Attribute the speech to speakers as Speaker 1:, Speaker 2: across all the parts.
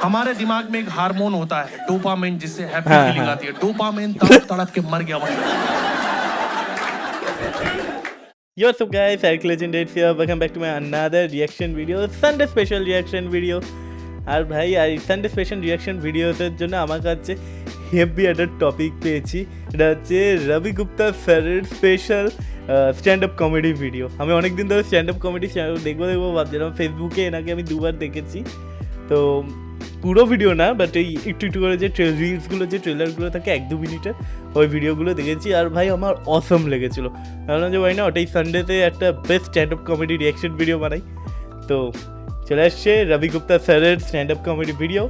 Speaker 1: हमारे दिमाग में एक हार्मोन होता है डोपामिन, जिससे हैप्पी फीलिंग आती है। डोपामिन तड़प तड़प के मर गया भाई।
Speaker 2: Yo, what's up guys, Eric Legend here. Welcome back to my another reaction video, Sunday special reaction video. আর ভাই আর সানডে স্পেশাল রিয়াকশন ভিডিওসের জন্য আমার কাছে হেভি একটা টপিক পেয়েছি। এটা হচ্ছে রবি গুপ্তা স্যারের special stand up comedy video. আমি অনেক দিন ধরে স্ট্যান্ড আপ কমেডি দেখবো ভাবছিলাম, ফেসবুকে এনাকে আমি দুবার দেখেছি। তো পুরো ভিডিও না, বাট এই একটু একটু করে যে রিলসগুলো, যে ট্রেলারগুলো থাকে 1-2 মিনিটের, ওই ভিডিওগুলো দেখেছি। আর ভাই আমার অসম লেগেছিলো। ভাবলাম যে ভাই না, ওটাই সানডেতে একটা best stand up comedy reaction video বানাই। তো চলে আসছে রবি গুপ্তা স্যারের স্ট্যান্ড আপ কমেডি ভিডিও।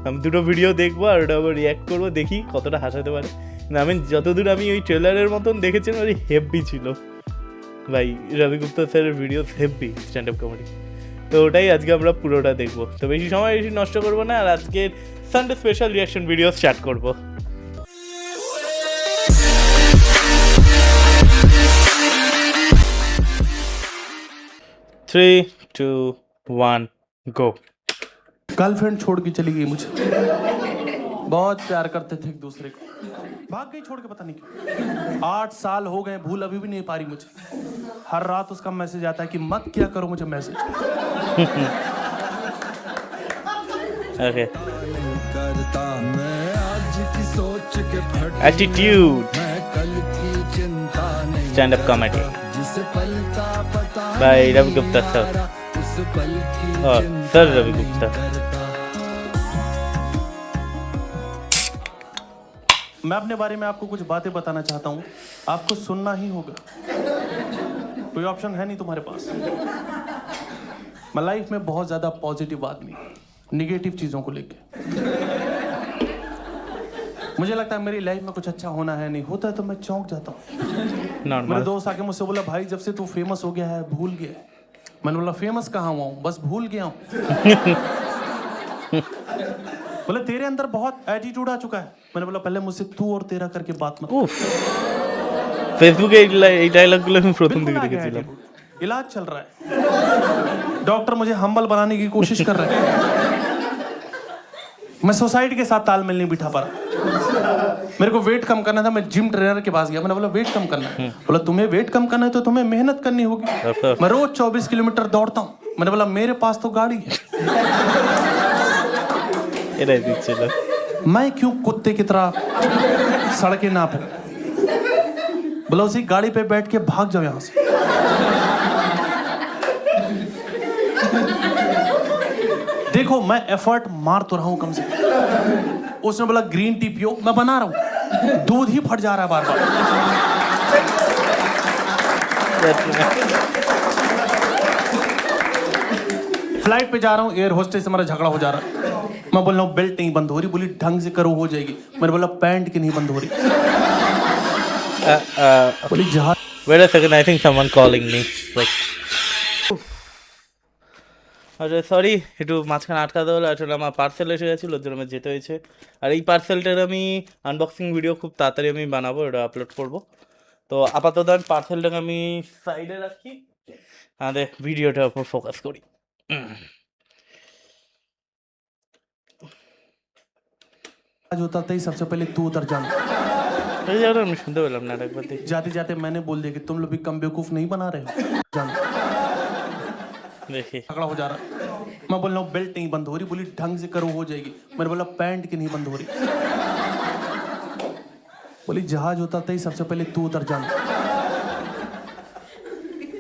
Speaker 2: আমি দুটো ভিডিও দেখবো আর ওটা আবার রিয়াক্ট করবো, দেখি কতটা হাসাতে পারে। আমি যতদূর আমি ওই ট্রেলারের মতন দেখেছিলাম, ওই হেভি ছিল ভাই। রবি গুপ্তা স্যারের video heavy stand up comedy. তো ওটাই আজকে আমরা পুরোটা দেখবো। তো বেশি সময় বেশি নষ্ট করবো না, আর আজকের Sunday special reaction video start করবো। 3, 2, 1 गो।
Speaker 1: गर्लफ्रेंड छोड़ के चली गई मुझे। बहुत प्यार करते थे एक दूसरे को, भाग गई छोड़ के, पता नहीं क्यों। 8 साल हो गए, भूल अभी भी नहीं पा रही मुझे। हर रात उसका मैसेज आता है कि मत क्या करो मुझे message.
Speaker 2: Okay, attitude stand up comedy by Ravi Gupta sir. Sir Ravi Gupta.
Speaker 1: मैं अपने बारे में आपको कुछ बातें बताना चाहता हूँ, आपको सुनना ही होगा, कोई ऑप्शन है नहीं तुम्हारे पास। मैं लाइफ में बहुत ज्यादा पॉजिटिव आदमी, निगेटिव चीजों को लेके मुझे लगता है मेरी लाइफ में कुछ अच्छा होना है, नहीं होता है तो मैं चौंक जाता हूँ। मेरे दोस्त आके मुझसे बोला, भाई जब से तू फेमस हो गया है भूल गया है। मैंने बोला फेमस कहाँ हुआ हूँ, बस भूल गया हूँ। बोले तेरे अंदर बहुत एटीट्यूड आ चुका है। मैंने बोला पहले मुझसे तू और तेरा करके बात मत।
Speaker 2: फेसबुके এই ডায়লগগুলো আমি প্রথম দিকে দেখেছিলাম।
Speaker 1: इलाज चल रहा है, डॉक्टर मुझे हम्बल बनाने की कोशिश कर रहे हैं। मैं सोसाइटी के साथ तालमेल नहीं बिठा पा रहा। मेरे को वेट कम करना था, मैं जिम ट्रेनर के पास गया। मैंने बोला वेट कम करना है। बोला तुम्हें वेट कम करना है तो तुम्हें मेहनत करनी होगी। मैं रोज 24 किलोमीटर दौड़ता हूँ। मैंने बोला मेरे पास तो गाड़ी है। मैं क्यों कुत्ते की तरह सड़कें नापूं? बोला उसी गाड़ी पे बैठ के भाग जाओ यहां से। देखो मैं एफर्ट मार तो रहा हूं कम से कम। उसने बोला ग्रीन टी पियो, मैं बना रहा हूं, दूध ही फट जा रहा है बार बार। फ्लाइट पे जा रहा हूं, एयर होस्टेस से हमारा झगड़ा हो जा रहा है। मैं बोल रहा हूँ बेल्ट नहीं बंद हो रही, बोली ढंग से करो हो जाएगी। मैंने बोला पैंट की नहीं बंद हो रही। बोली जहाज।
Speaker 2: Wait a second, I think someone calling me. Like, আরে সরি, একটু মাঝখানে আটকাতে হলো। আসলে আমার পার্সেল এসে গেছিলো, ওর জন্য আমার যেতে হয়েছে। আর এই পার্সেলটার আমি আনবক্সিং ভিডিও খুব তাড়াতাড়ি আমি বানাবো, এটা আপলোড করব। তো আপাতত আমি পার্সেলটাকে আমি সাইডে রাখি, আমাদের ভিডিওটার উপর ফোকাস করি।
Speaker 1: आज उतरते ही सबसे पहले तू उतर जाना।
Speaker 2: আমি শুনতে পেলাম না, একবার দেখি।
Speaker 1: जाते जाते मैंने बोल दिया कि तुम लोग भी कम बेवकूफ नहीं बना रहे हो। जाना
Speaker 2: देखिए
Speaker 1: झगड़ा हो जा रहा है। मैं बोल रहा हूँ बेल्ट नहीं बंद हो रही, बोली ढंग से करो हो जाएगी। मैंने बोला पैंट की नहीं बंद हो रही। बोली जहाज उतरते ही सबसे पहले तू उतर जाना।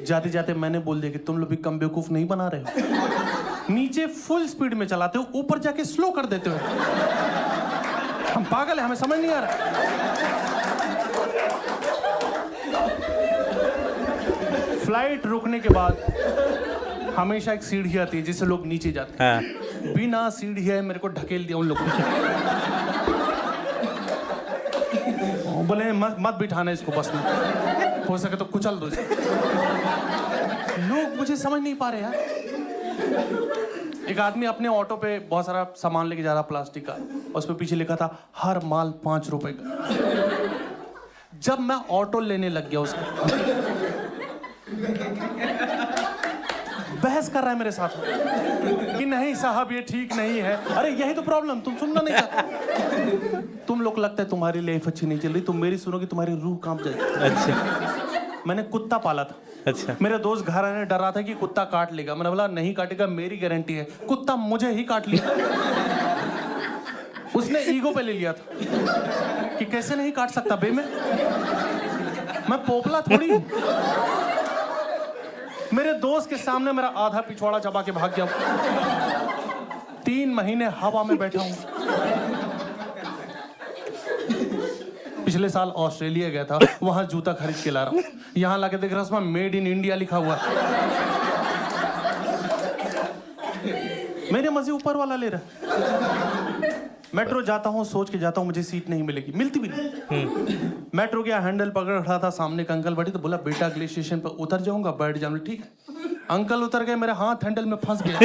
Speaker 1: जाते जाते मैंने बोल दिया कि तुम लोग भी कम बेवकूफ नहीं बना रहे हो। नीचे फुल स्पीड में चलाते हो, ऊपर जाके स्लो कर देते हो। हम पागल है, हमें समझ नहीं आ रहा। फ्लाइट रुकने के बाद हमेशा एक सीढ़ी आती है जिससे लोग नीचे जाते हैं। बिना सीढ़ी है मेरे को ढकेल दिया उन लोगों ने। बोले मत बिठाना इसको बस में, हो सके तो कुचल दो इसे। लोग मुझे समझ नहीं पा रहे यार। एक आदमी अपने ऑटो पे बहुत सारा सामान लेके जा रहा प्लास्टिक का, उस पे पीछे लिखा था हर माल 5 रुपए का। जब मैं ऑटो लेने लग गया उसका बहस कर रहा है मेरे साथ कि नहीं साहब ये ठीक नहीं है। अरे यही तो प्रॉब्लम, तुम सुनना नहीं चाहते। तुम लोग लगता है तुम्हारी लाइफ अच्छी नहीं चल रही, तुम मेरी सुनोगी तुम्हारी रूह कांप जाएगी।
Speaker 2: अच्छा
Speaker 1: मैंने कुत्ता पाला था।
Speaker 2: अच्छा
Speaker 1: मेरे दोस्त घर आने डर रहा था कि कुत्ता काट लेगा। मैंने बोला नहीं काटेगा, मेरी गारंटी है। कुत्ता मुझे ही काट लिया। उसने ईगो पे ले लिया था कि कैसे नहीं काट सकता बे मैं पोपला थोड़ी हूं। मेरे दोस्त के सामने मेरा आधा पिछवाड़ा चबा के भाग गया। 3 महीने हवा में बैठा हूं। पिछले साल ऑस्ट्रेलिया गया था, वहां जूता खरीद के ला रहा हूं। यहां लाके देख रहा हूं मेड इन इंडिया लिखा हुआ। मेरे मजे ऊपर वाला ले रहा। मेट्रो जाता हूँ, सोच के जाता हूँ मुझे सीट नहीं मिलेगी, मिलती भी नहीं। मेट्रो गया, हैंडल पकड़ खड़ा था, सामने का अंकल बैठे तो बोला बेटा अगले स्टेशन पर उतर जाऊंगा, बैठ जाऊंगा। ठीक है। अंकल उतर गए, मेरा हाथ हैंडल में फंस गया।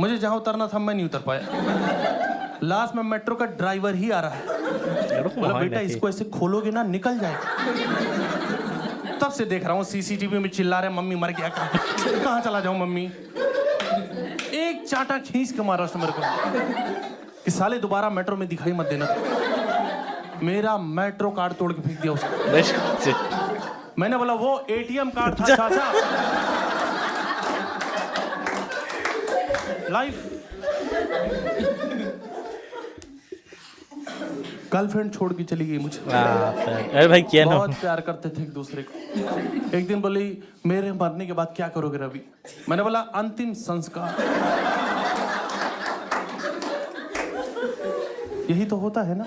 Speaker 1: मुझे जहां उतरना था मैं नहीं उतर पाया। लास्ट में मेट्रो का ड्राइवर ही आ रहा है, बोला बेटा इसको ऐसे खोलोगे ना निकल जाएगा। तब से देख रहा हूँ सीसीटीवी में चिल्ला रहे मम्मी मर गया। कहाँ चला जाऊं मम्मी। एक चाटा खींच के मारा उसने मेरे को कि साले दोबारा मेट्रो में दिखाई मत देना। मेरा मेट्रो कार्ड तोड़ के फेंक दिया उसने। मैंने बोला वो एटीएम कार्ड था चाचा। लाइफ गर्लफ्रेंड छोड़ के चली गई मुझे।
Speaker 2: अरे भाई क्या ना,
Speaker 1: बहुत प्यार करते थे एक दूसरे को। एक दिन बोली मेरे मरने के बाद क्या करोगे रवि। मैंने बोला अंतिम संस्कार। यही तो होता है ना।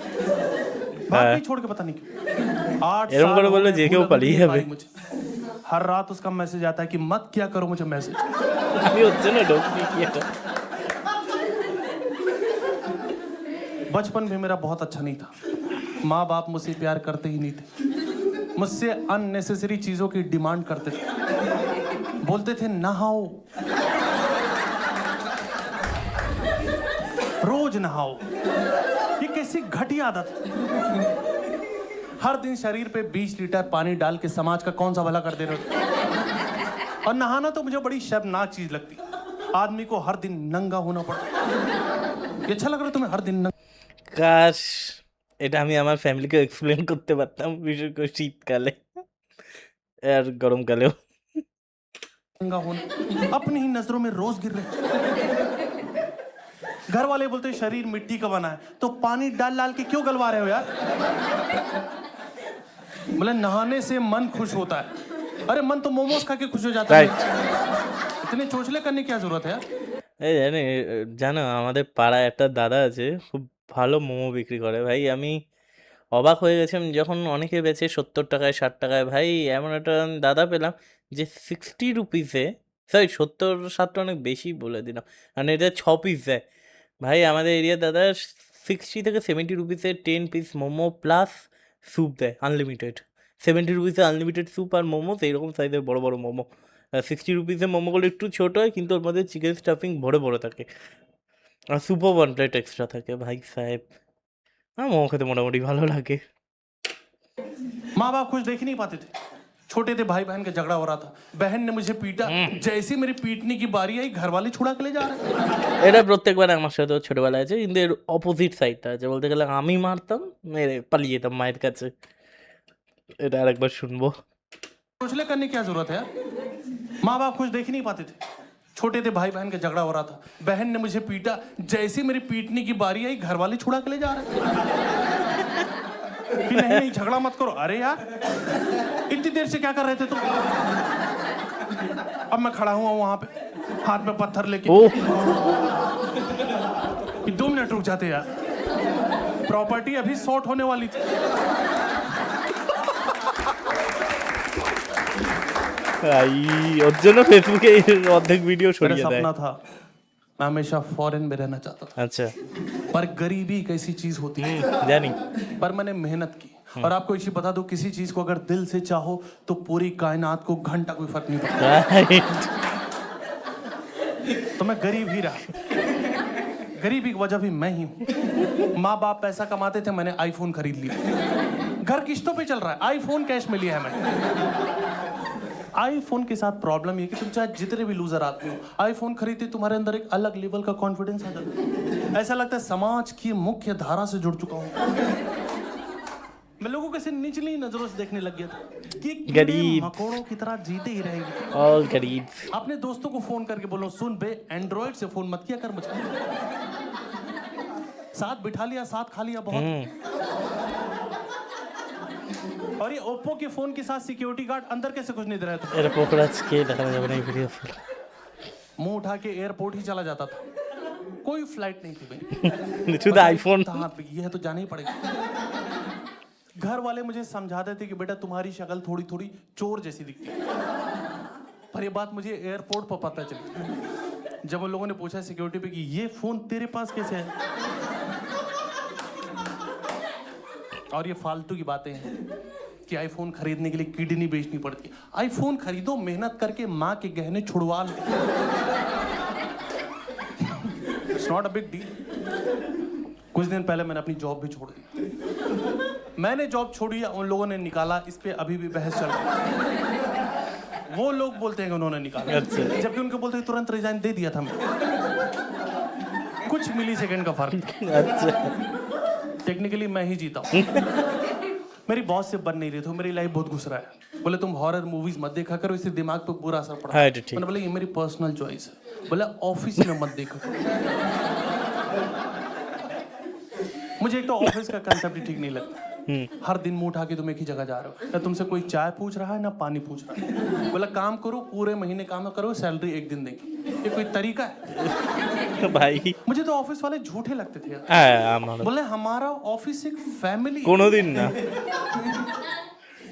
Speaker 1: बाकी छोड़ के पता नहीं क्यों 8 साल
Speaker 2: बोलो जे के वो पली है भाई।
Speaker 1: मुझे हर रात उसका मैसेज आता है कि मत क्या करो मुझे मैसेज।
Speaker 2: अभी उससे ना डोक नहीं किया।
Speaker 1: बचपन भी मेरा बहुत अच्छा नहीं था। माँ बाप मुझसे प्यार करते ही नहीं थे, मुझसे अननेसेसरी चीजों की डिमांड करते थे। बोलते थे नहाओ, रोज नहाओ। ये कैसी घटिया आदत है। हर दिन शरीर पे 20 लीटर पानी डाल के समाज का कौन सा भला कर दे रहे हो। और नहाना तो मुझे बड़ी शर्मनाक चीज लगती। आदमी को हर दिन नंगा होना पड़ता। ये अच्छा लग रहा है तुम्हें हर दिन नंगा?
Speaker 2: কাশ এটা আমি আমার ফ্যামিলিকে এক্সপ্লেন করতে পারতাম, বিশেষ করে শীতকালে আর গরমকালেও।
Speaker 1: नंगा होना अपनी ही नजरों में रोज गिर रहे। घर वाले बोलते शरीर मिट्टी का बना है तो पानी डाल डाल के क्यों गलवा रहे हो यार। बोले नहाने से मन खुश होता है। अरे मन तो मोमोज खा के खुश हो जाता है। इतने चोचले करने की क्या जरूरत है यार।
Speaker 2: এই জানো আমাদের পাড়ায় একটা দাদা আছে, খুব ভালো মোমো বিক্রি করে ভাই। আমি অবাক হয়ে গেছিলাম যখন অনেকে বেচে 70 টাকায় 60 টাকায়। ভাই এমন একটা দাদা পেলাম যে 60 রুপিসে, সরি 70-60 অনেক বেশি বলে দিলাম, মানে এটা 6 পিস দেয়। ভাই আমাদের এরিয়ার দাদা 60 থেকে 70 রুপিসে 10 পিস মোমো প্লাস স্যুপ দেয় আনলিমিটেড। 70 রুপিসে আনলিমিটেড স্যুপ আর মোমো, এইরকম সাইজের বড় বড় মোমো। 60 রুপিসের মোমোগুলো একটু ছোটো হয় কিন্তু ওর মধ্যে চিকেন স্টাফিং ভরে ভরে থাকে, আর স্যুপও 1 প্লেট এক্সট্রা থাকে। ভাই সাহেব আমার মোমো খেতে মোটামুটি ভালো লাগে।
Speaker 1: माँ बाप कुछ देख ही नहीं पाते थे। छोटे थे, भाई बहन का झगड़ा हो रहा था, बहन ने मुझे पीटा। जैसे मेरी पीटने की बारी आई घर वाले छुड़ा के ले जा रहे हैं।
Speaker 2: এটা প্রত্যেকবার আমার সাথে ছোটবেলায় আছে, কিন্তু এর অপোজিট সাইডটা আছে। বলতে গেলে আমি মারতাম, মেরে পালিয়ে যেতাম মায়ের কাছে। এটা আরেকবার শুনবো।
Speaker 1: चोचले करने की क्या जरूरत है यार। माँ बाप कुछ देख ही नहीं पाते थे। छोटे थे, भाई बहन का झगड़ा हो रहा था, बहन ने मुझे पीटा। जैसे मेरी पीटने की बारी आई घर वाले छुड़ा के ले जा रहे हैं कि नहीं नहीं झगड़ा मत करो। अरे यार इतनी देर से क्या कर रहे थे तुम। अब मैं खड़ा हुआ वहां पे हाथ में पत्थर लेके कि 2 मिनट रुक जाते यार, प्रॉपर्टी अभी सॉर्ट होने वाली थी।
Speaker 2: ওর জন্য ফেসবুকে অর্ধেক ভিডিও
Speaker 1: मेरा
Speaker 2: সরিয়ে দেয়।
Speaker 1: सपना था मैं हमेशा फॉरेन में रहना चाहता था,
Speaker 2: আচ্ছা
Speaker 1: पर गरीबी एक ऐसी चीज होती है।
Speaker 2: জানি।
Speaker 1: पर मैंने मेहनत की। और आपको एक चीज बता दूं, किसी चीज को अगर दिल से चाहो तो पूरी कायनात को घंटा कोई फर्क नहीं पड़ता।
Speaker 2: রাইট।
Speaker 1: तो मैं गरीब ही रहा, गरीबी की वजह भी मैं ही हूँ। माँ बाप पैसा कमाते थे, मैंने आईफोन खरीद लिया। घर किस्तों पे चल रहा है, आईफोन कैश में लिया है मैंने। आईफोन के साथ प्रॉब्लम ये कि तुम चाहे जितने भी लूजर आदमी हो, आईफोन खरीदते तुम्हारे अंदर एक अलग लेवल का कॉन्फिडेंस आ जाता है। ऐसा लगता है समाज की मुख्य धारा से जुड़ चुका हूँ। मैं लोगों को ऐसे निचली नजरों से देखने लग गया था कि
Speaker 2: गरीब
Speaker 1: मकोड़ों की तरह जीते ही रहेंगे।
Speaker 2: और गरीब।
Speaker 1: अपने दोस्तों को फोन करके बोलो, सुन बे एंड्रॉइड से फोन मत किया कर मुझे। साथ बिठा लिया, साथ खा लिया, बहुत। और ये ओप्पो के फोन के साथ सिक्योरिटी गार्ड अंदर कैसे कुछ नहीं दे रहा था। मुंह उठा के एयरपोर्ट ही चला जाता था, कोई फ्लाइट नहीं थी भाई।
Speaker 2: आईफोन
Speaker 1: ये है तो जाना ही पड़ेगा। घर वाले मुझे समझाते थे कि बेटा तुम्हारी शक्ल थोड़ी थोड़ी चोर जैसी दिखती है, पर ये बात मुझे एयरपोर्ट पर पता चली जब उन लोगों ने पूछा सिक्योरिटी पे कि ये फोन तेरे पास कैसे है। और ये फालतू की बातें हैं कि आईफोन खरीदने के लिए किडनी बेचनी पड़ती है। आईफोन खरीदो, मेहनत करके माँ के गहने छुड़वा लो। It's not a big deal. कुछ दिन पहले मैंने अपनी जॉब भी छोड़ दी। मैंने जॉब छोड़ी या उन लोगों ने निकाला, इस पे अभी भी बहस चल रही है। वो लोग बोलते हैं कि उन्होंने निकाला, जबकि उनको बोलते हैं तुरंत रिजाइन दे दिया था मैं। कुछ मिली सेकंड का फर्क। टेक्निकली मैं ही जीता हूँ। मेरी बॉस से बन नहीं रही थी, मेरी लाइफ बहुत घुस रहा है। बोले तुम हॉरर मूवीज मत देखा करो, इससे दिमाग पे बुरा असर पड़ा। मैंने बोला ये मेरी पर्सनल चॉइस है। बोला ऑफिस में मत देखा करो। मुझे एक तो ऑफिस का कंसेप्ट ही ठीक नहीं लगता। हर दिन मुंह उठा के तुम एक ही जगह जा रहे हो, ना तुमसे कोई चाय पूछ रहा है ना पानी पूछ रहा है। बोला काम करो, पूरे महीने काम करो, सैलरी एक दिन देंगे। ये कोई तरीका है
Speaker 2: भाई?
Speaker 1: मुझे तो ऑफिस वाले झूठे लगते थे
Speaker 2: यार।
Speaker 1: बोले हमारा ऑफिस एक फैमिली।
Speaker 2: कोनो दिन ना।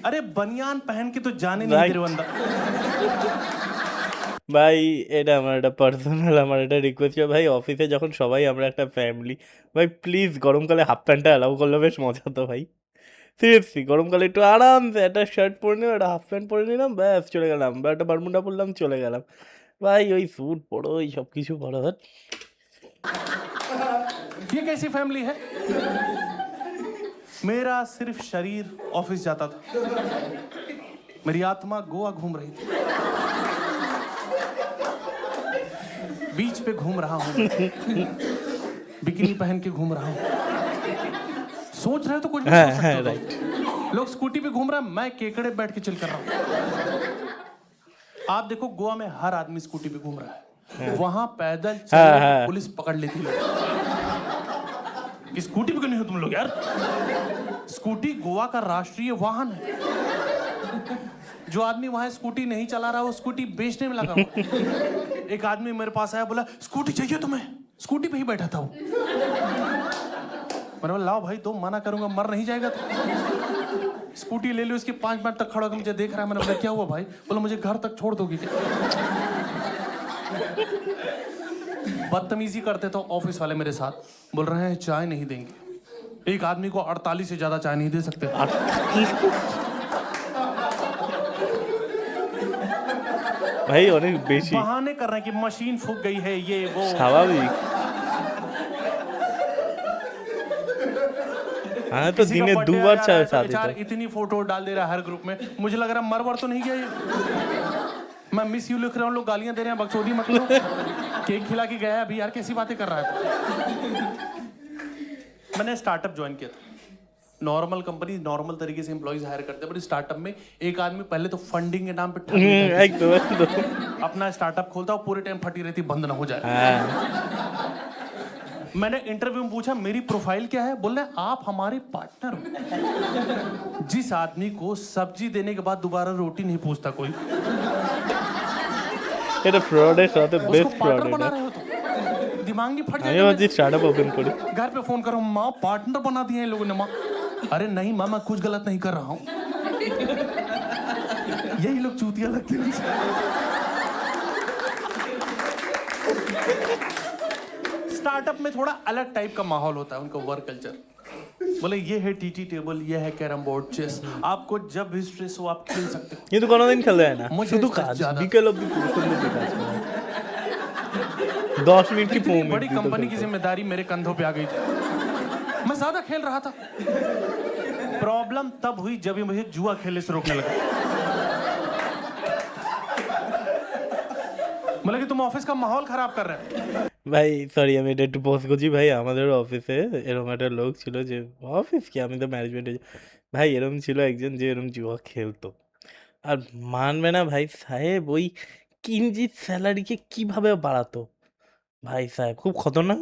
Speaker 1: अरे बनियान पहन के तो जाने नहीं दे रहे अंदर।
Speaker 2: ভাই এটা আমার একটা পার্সোনাল আমার একটা রিকোয়েস্ট ভাই, অফিসে যখন সবাই আমরা একটা ফ্যামিলি, ভাই প্লিজ গরমকালে হাফ প্যান্টটা অ্যালাউ করলে বেশ মজা হতো ভাই। সিরিয়াসলি গরমকালে একটু আরামসে একটা শার্ট পরে নিলাম, একটা হাফ প্যান্ট পরে নিলাম, ব্যাস চলে গেলাম, বা একটা বারমুডা পরলাম, চলে গেলাম। ভাই ওই স্যুট পরো, ওই সব কিছু পরো।
Speaker 1: ये कैसी फैमिली है? मेरा सिर्फ शरीर ऑफिस जाता था, मेरी आत्मा गोवा घूम रही थी। बीच पे घूम रहा हूँ, बिकिनी पहन के घूम रहा हूँ। सोच रहे हो तो कुछ भी सोच सकते हो। लोग स्कूटी पे घूम रहा है, मैं केकड़े बैठ के चिल कर रहा हूँ। आप देखो गोवा में हर आदमी स्कूटी पे घूम रहा है, वहां पैदल चलने पुलिस पकड़ लेती है। स्कूटी पे क्यों नहीं हो तुम लोग यार? स्कूटी गोवा का राष्ट्रीय वाहन है। जो आदमी वहां स्कूटी नहीं चला रहा, वो स्कूटी बेचने में लगा हुआ। एक आदमी मेरे पास आया, बोला स्कूटी चाहिए तुम्हें? स्कूटी पे ही बैठा था वो। मैंने बोला लाओ भाई, तो मना करूंगा, मर नहीं जाएगा तो। स्कूटी ले लो, इसके 5 मिनट तक खड़ा होकर मुझे देख रहा है। मैंने बोला क्या हुआ भाई? बोला मुझे घर तक छोड़ दोगी क्या? बदतमीजी करते तो ऑफिस वाले मेरे साथ बोल रहे हैं चाय नहीं देंगे। एक आदमी को 48 से ज्यादा चाय नहीं दे सकते।
Speaker 2: भाई অনেক বেশি
Speaker 1: बहाने कर रहे हैं कि मशीन फूक गई है, ये वो।
Speaker 2: স্বাভাবিক। हाँ तो दिन में 2 बार चाय साथ
Speaker 1: यार इतनी फोटो डाल दे रहा है हर ग्रुप में, मुझे लग रहा है मर तो नहीं गया ये। मैं मिस यू लिख रहा हूँ, लोग गालियां दे रहे हैं, बकचोदी मत लो। केक खिला के गया अभी यार, कैसी बातें कर रहा है। मैंने स्टार्टअप ज्वाइन किया था। नॉर्मल कंपनी नॉर्मल तरीके से एम्प्लॉइज हायर करते हैं, बट स्टार्टअप में एक आदमी पहले तो फंडिंग के नाम पे अपना स्टार्टअप खोलता है, पूरे टाइम फटी रहती, बंद ना हो जाए। मैंने इंटरव्यू में पूछा मेरी प्रोफाइल क्या है? बोल रहे आप हमारे पार्टनर हो। जिस आदमी को सब्जी देने के बाद दोबारा रोटी नहीं पूछता कोई,
Speaker 2: এটা ফ্রডের সাথে বেস্ট ফ্রড
Speaker 1: बना रहे हो तो दिमाग नहीं फट
Speaker 2: जाएगा। আমি ভাবছি স্টার্টআপ ওপেন করি,
Speaker 1: घर पे फोन करो, माँ पार्टनर बना दिए हैं लोगों ने। माँ अरे नहीं माँ, मैं कुछ गलत नहीं कर रहा हूँ। यही लोग चूतिया लगते हैं। स्टार्टअप में थोड़ा अलग टाइप का माहौल होता है, उनका वर्क कल्चर। बोले ये है टीटी टेबल, ये है कैरम बोर्ड, चेस। आपको जब भी स्ट्रेस हो आप खेल सकते हो।
Speaker 2: কিন্তু কোনোদিন খেলা যায় না,
Speaker 1: मुझे
Speaker 2: শুধু
Speaker 1: stress
Speaker 2: কাজ,
Speaker 1: ज्यादा।
Speaker 2: বিকেল অবধি পুরো দিন কাজ করা। 10 मिनट की
Speaker 1: इतनी बड़ी कंपनी की जिम्मेदारी मेरे कंधों पे आ गई थी, मैं ज्यादा खेल रहा था। प्रॉब्लम तब हुई जब ये मुझे जुआ खेलने से रोकने लगा। बोले कि तुम ऑफिस का माहौल खराब कर रहे हो।
Speaker 2: ভাই সরি আমি এটা একটু পোস্ট করছি ভাই আমাদের অফিসে এরকম একটা লোক ছিল যে অফিস কি আমি তো ম্যানেজমেন্টে ভাই এরকম ছিল একজন যে এরকম জুয়া খেলতো আর মানবে না ভাই সাহেব ওই কিঞ্চিত স্যালারিকে কিভাবে বাড়াতো ভাই সাহেব খুব খতরনাক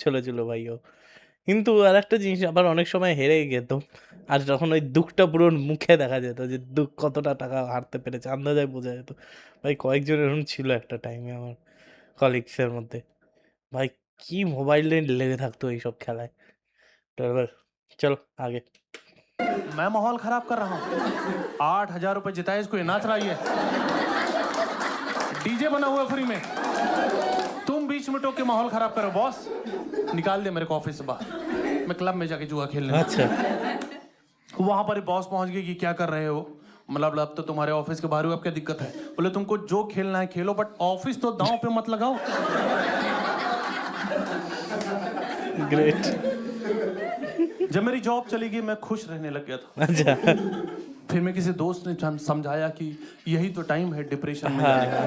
Speaker 2: ছেলে ছিল ভাই ও কিন্তু আর একটা জিনিস আবার অনেক সময় হেরে যেত আর যখন ওই দুঃখটা পুরো মুখে দেখা যেত যে দুঃখ কতটা টাকা হারতে পেরেছে আন্দাজায় বোঝা যেত ভাই কয়েকজন এরকম ছিল একটা টাইমে আমার কলিগসের মধ্যে ভাই কি মোবাইল লেগে থাকতো এইসব খেলায় তো এবার চলো আগে
Speaker 1: मैं माहौल खराब कर रहा हूँ। 8,000 रुपए जिताए इसको ये नाच रही है। डीजे बना हुआ फ्री में, तुम बीच में टोक के माहौल खराब करो। बॉस निकाल दे मेरे को ऑफिस से बाहर, मैं क्लब में जाके जुआ खेलने।
Speaker 2: अच्छा
Speaker 1: वहां पर बॉस पहुंच गई कि क्या कर रहे हो, मतलब अब तो तुम्हारे ऑफिस के बाहर हो, अब क्या दिक्कत है। बोले तुमको जो खेलना है खेलो बट ऑफिस तो दांव पे मत लगाओ।
Speaker 2: ग्रेट
Speaker 1: जब मेरी जॉब चली गई मैं खुश रहने लग गया था।
Speaker 2: अच्छा
Speaker 1: फिर मैं किसी दोस्त ने समझाया कि यही तो टाइम है डिप्रेशन में जाने का।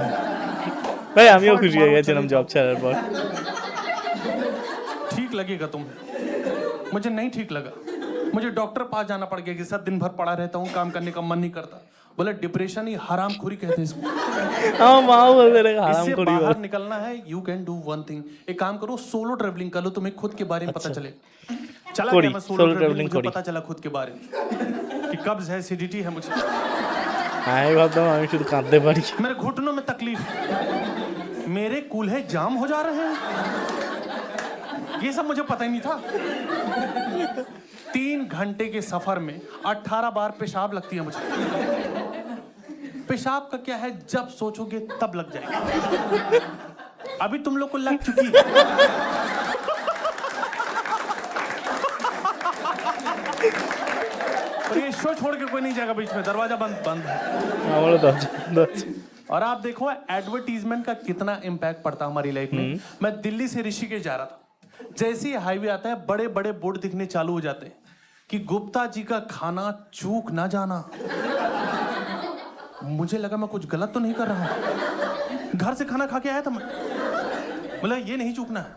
Speaker 2: ভাই আমিও খুশি হয়ে গেছিলাম জব ছাড়ার পর
Speaker 1: ठीक लगेगा तुम्हें, मुझे नहीं ठीक लगा। मुझे डॉक्टर पास जाना पड़ गया कि सर दिन भर पड़ा रहता हूँ, काम करने का मन नहीं करता। बोले डिप्रेशन ही हरामखोरी कहते हैं इसको।
Speaker 2: আমার মাও বলতে রে
Speaker 1: इससे
Speaker 2: হারামখোরি
Speaker 1: बाहर निकलना है, you can do one thing. एक काम करो, सोलो ट्रैवलिंग कर लो, तुम्हें खुद के बारे में पता चले। चला
Speaker 2: करी,
Speaker 1: गया मैं
Speaker 2: solo
Speaker 1: सोलो
Speaker 2: traveling
Speaker 1: ट्रैवलिंग, मुझे
Speaker 2: करी।
Speaker 1: पता चला खुद के बारे में कि कब्ज है, एसिडिटी है मुझे,
Speaker 2: আমি ভাবতাম আমি শুধু কাঁদতে পারি
Speaker 1: मेरे घुटनों में तकलीफ है, मेरे कूल्हे जाम हो जा रहे हैं। ये सब मुझे पता ही नहीं था। 3 घंटे के सफर में 18 बार पेशाब लगती है मुझे। पेशाब का क्या है, जब सोचोगे तब लग जाएगा। अभी तुम लोग को लग चुकी है। और ये शो छोड़ के कोई नहीं जाएगा बीच में, दरवाजा बंद बंद है।
Speaker 2: আমারও দরজা
Speaker 1: और आप देखो एडवर्टीजमेंट का कितना इम्पैक्ट पड़ता है हमारी लाइफ में। मैं दिल्ली से ऋषिकेश जा रहा था, जैसे ही हाईवे आता है बड़े बड़े बोर्ड दिखने चालू हो जाते हैं कि गुप्ता जी का खाना चूक ना जाना। मुझे लगा मैं कुछ गलत तो नहीं कर रहा हूं, घर से खाना खा के आया था मैं। बोला ये नहीं चूकना है।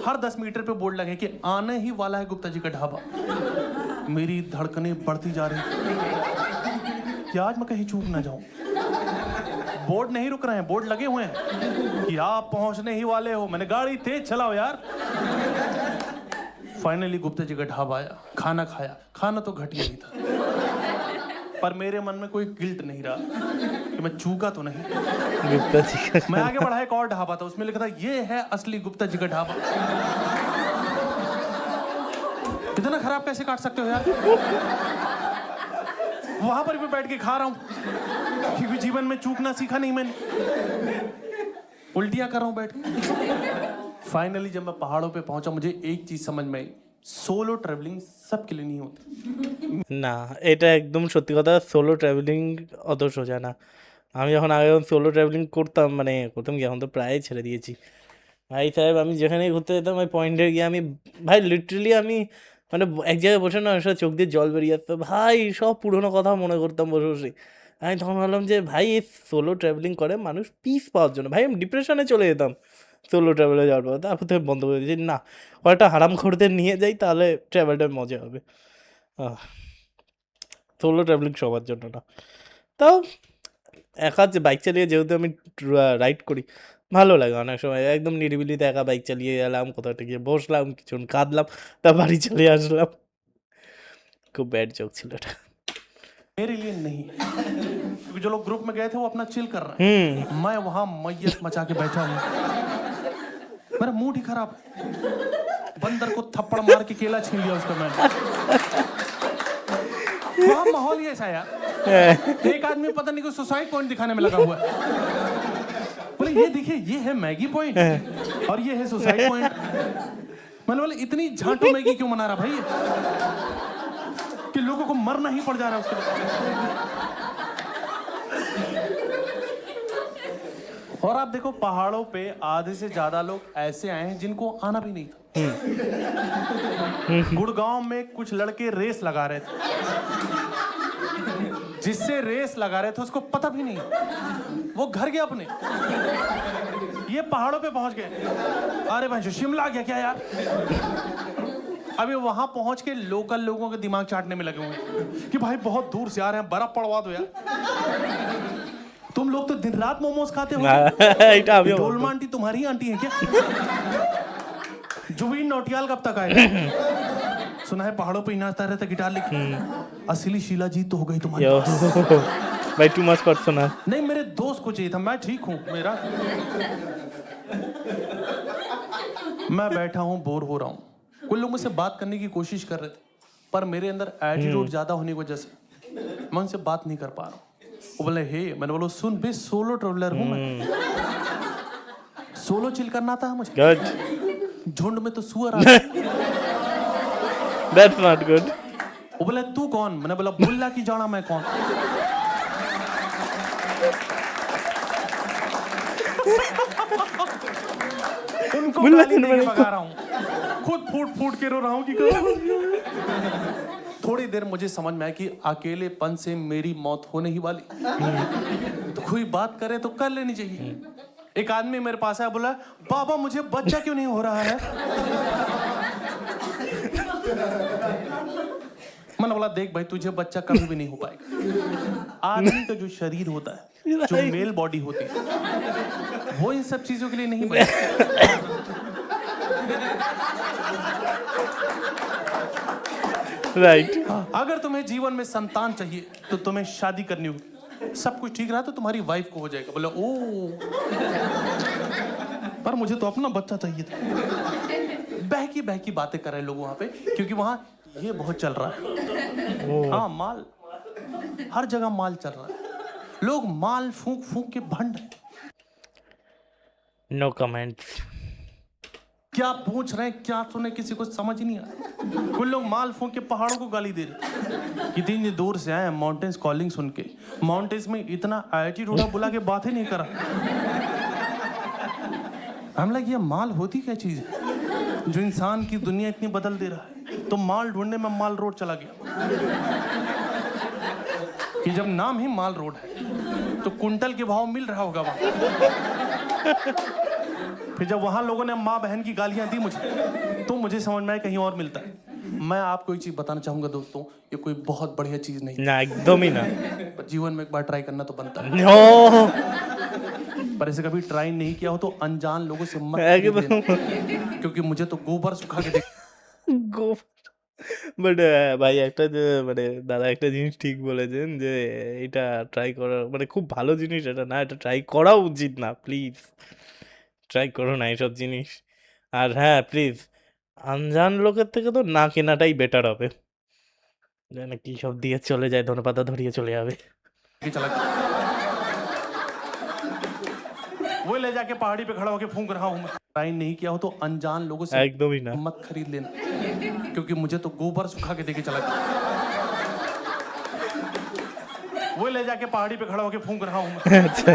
Speaker 1: हर 10 मीटर पे बोर्ड लगे कि आने ही वाला है गुप्ता जी का ढाबा। मेरी धड़कनें बढ़ती जा रही कि आज मैं कहीं चूक ना जाऊं। बोर्ड नहीं रुक रहे हैं, बोर्ड लगे हुए हैं कि आप पहुंचने ही वाले हो। मैंने गाड़ी तेज चलाओ यार। फाइनली गुप्ता जी का ढाबा आया, खाना खाया। खाना तो घटिया ही था, पर मेरे मन में कोई गिल्ट नहीं रहा कि मैं चूका तो नहीं।
Speaker 2: गुप्ता जी का
Speaker 1: मैं आगे बढ़ा, एक और ढाबा था, उसमें लिखा था ये है असली गुप्ता जी का ढाबा। इतना खराब कैसे काट सकते हो यार। वहां पर भी बैठ के खा रहा हूं क्योंकि जीवन में चूकना सीखा नहीं मैंने। उल्टियां कर रहा हूं बैठ के। फाइनली जब मैं पहाड़ों पे पहुंचा, मुझे एक चीज समझ में आई, सोलो ट्रैवलिंग सबके लिए नहीं होती।
Speaker 2: না এটা একদম সত্যি কথা সোলো ট্রাভেলিং অত সোজা না আমি যখন আগে সোলো ট্রাভেলিং করতাম মানে করতাম কি এখন তো প্রায় ছেড়ে দিয়েছি ভাই সাহেব আমি যেখানে ঘুরতে যেতাম ওই পয়েন্টে গিয়ে আমি ভাই লিটারালি আমি মানে এক জায়গায় বসে না আসলে চোখ দিয়ে জল বেরিয়ে আসতো ভাই সব পুরোনো কথা মনে করতাম বসে বসে আমি তখন ভাবলাম যে ভাই এই সোলো ট্রাভেলিং করে মানুষ পিস পাওয়ার জন্য ভাই আমি ডিপ্রেশনে চলে যেতাম সোলো ট্রাভেলে যাওয়ার পর তারপর থেকে বন্ধ করে দিয়েছি না কয়েকটা হারাম খোরদের নিয়ে যাই তাহলে ট্রাভেলটা মজা হবে সোলো ট্রাভেলিং সবার জন্য না তাও একা যে বাইক চালিয়ে যেহেতু আমি রাইড করি ভালো লাগে অনেক সময় একদম নিরিবিলিতে একা বাইক চালিয়ে গেলাম কোথাও গিয়ে বসলাম কিছুক্ষণ কাঁদলাম তা বাড়ি চলে আসলাম খুব ব্যাড জোক ছিল এটা
Speaker 1: मेरे लिए नहीं, क्योंकि जो लोग ग्रुप में गए थे वो अपना चिल कर रहे हैं। मैं वहां मैयत मचा के बैठा हूं, मेरा मूड ही खराब है। बंदर को थप्पड़ मार के केला छीन लिया उसका मैंने। वहां माहौल ही ऐसा है यार। एक आदमी पता नहीं कोई सुसाइड पॉइंट दिखाने में लगा हुआ है। बोले ये देखिए ये है मैगी पॉइंट और ये है सुसाइड पॉइंट। मैंने बोले इतनी झांटू मैगी क्यों मना रहा भाई कि लोगों को मरना ही पड़ जा रहा है उसके लिए। और आप देखो पहाड़ों पे आधे से ज्यादा लोग ऐसे आए हैं जिनको आना भी नहीं था। गुड़गांव में कुछ लड़के रेस लगा रहे थे, जिससे रेस लगा रहे थे उसको पता भी नहीं, वो घर गया अपने, ये पहाड़ों पे पहुंच गए। अरे भाई जो शिमला गया क्या यार। अभी वहां पहुंच के लोकल लोगों के दिमाग चाटने में लगे हुए हैं कि भाई बहुत दूर से आ रहे हैं, बर्फ पड़वा दो यार। तुम लोग तो दिन रात मोमोज खाते हो। डोलमा आंटी तुम्हारी आंटी है क्या? जुबीन नौटियाल कब तक आएगा? सुना है पहाड़ों पे ही नाचता रहता गिटार लेके। असली शीला जीत तो हो गई तुम्हारी पास।
Speaker 2: भाई टू मच पर्सनल।
Speaker 1: नहीं मेरे दोस्त को चाहिए था, मैं ठीक हूँ मेरा। मैं बैठा हूँ बोर हो रहा हूँ, कुछ लोग मुझसे बात करने की कोशिश कर रहे थे पर मेरे अंदर एटीट्यूड ज्यादा होने की वजह से मैं उनसे बात नहीं कर पा रहा हूँ। वो बोले हे, मैंने बोला सुन बे सोलो ट्रैवलर हूँ मैं, सोलो चिल करना आता है मुझे। झुंड में तो सुअर आता है।
Speaker 2: That's not good.
Speaker 1: वो बोले तू कौन? मैंने बोला बुल्ला की जाना मैं कौन। उनको गाली दे के भगा रहा हूँ, खुद फूट फूट के रो रहा हूँ कि थोड़ी देर मुझे समझ में आया कि अकेलेपन से मेरी मौत होने ही वाली, तो कोई बात करे तो कर लेनी चाहिए। एक आदमी मेरे पास आया, बोला बाबा मुझे बच्चा क्यों नहीं हो रहा है? मैंने बोला देख भाई तुझे बच्चा कभी भी नहीं हो पाएगा। आदमी का जो शरीर होता है, जो मेल बॉडी होती है, वो इन सब चीजों के लिए नहीं बना।
Speaker 2: राइट।
Speaker 1: अगर तुम्हें जीवन में संतान चाहिए तो तुम्हें शादी करनी होगी। सब कुछ ठीक रहा तो तुम्हारी वाइफ को हो जाएगा। बोले ओ, पर मुझे तो अपना बच्चा चाहिए था। बहकी बहकी बातें कर रहे लोग वहां पे, क्योंकि वहां ये बहुत चल रहा है। हाँ माल, हर जगह माल चल रहा है, लोग माल फूंक फूंक के भंड हैं।
Speaker 2: No comments.
Speaker 1: क्या पूछ रहे हैं क्या सुने किसी को समझ ही नहीं आ रहा। कुछ लोग माल फूंक के पहाड़ों को गाली दे रहे। कितनी दूर से आए हैं माउंटेन्स कॉलिंग सुन के, माउंटेन्स में इतना एटीट्यूड बुला के बात ही नहीं करा। हम लगे ये माल होती क्या चीज है जो इंसान की दुनिया इतनी बदल दे रहा है। तो माल ढूंढने में माल रोड चला गया कि जब नाम ही माल रोड है तो कुंटल के भाव मिल रहा होगा वहां। फिर जब वहां लोगों ने माँ बहन की गालियां दी मुझे, तो मुझे समझ में आया कहीं और मिलता है। मैं आपको एक चीज बताना चाहूंगा दोस्तों, ये कोई बहुत बढ़िया चीज नहीं
Speaker 2: ना, एकदम ही ना।
Speaker 1: पर जीवन में एक बार ट्राई करना तो बनता है।
Speaker 2: नो।
Speaker 1: पर ऐसे कभी ट्राई नहीं किया हो तो अनजान लोगों से मत लेना, क्योंकि मुझे तो गोबर सुखा के देख।
Speaker 2: বাট ভাই একটা যে মানে দাদা একটা জিনিস ঠিক বলেছেন যে এটা ট্রাই করা মানে খুব ভালো জিনিস, এটা না, এটা ট্রাই করা উচিত না। প্লিজ ট্রাই করো না এইসব জিনিস। আর হ্যাঁ প্লিজ আনজান লোকের থেকে তো না কেনাটাই বেটার হবে, যেন কি সব দিয়ে চলে যায়, ধনেপাতা ধরিয়ে চলে যাবে।
Speaker 1: चला गया। वो ले जाके पहाड़ी पे खड़ा होके फूंक रहा हूँ मैं। ट्राई नहीं किया हो तो अनजान लोगों से
Speaker 2: একদম ही ना।
Speaker 1: मत खरीद लेना, क्योंकि मुझे तो गोबर सुखा के देके चला गया। वो ले जाके पहाड़ी पे खड़ा होके फूंक रहा हूँ मैं।
Speaker 2: अच्छा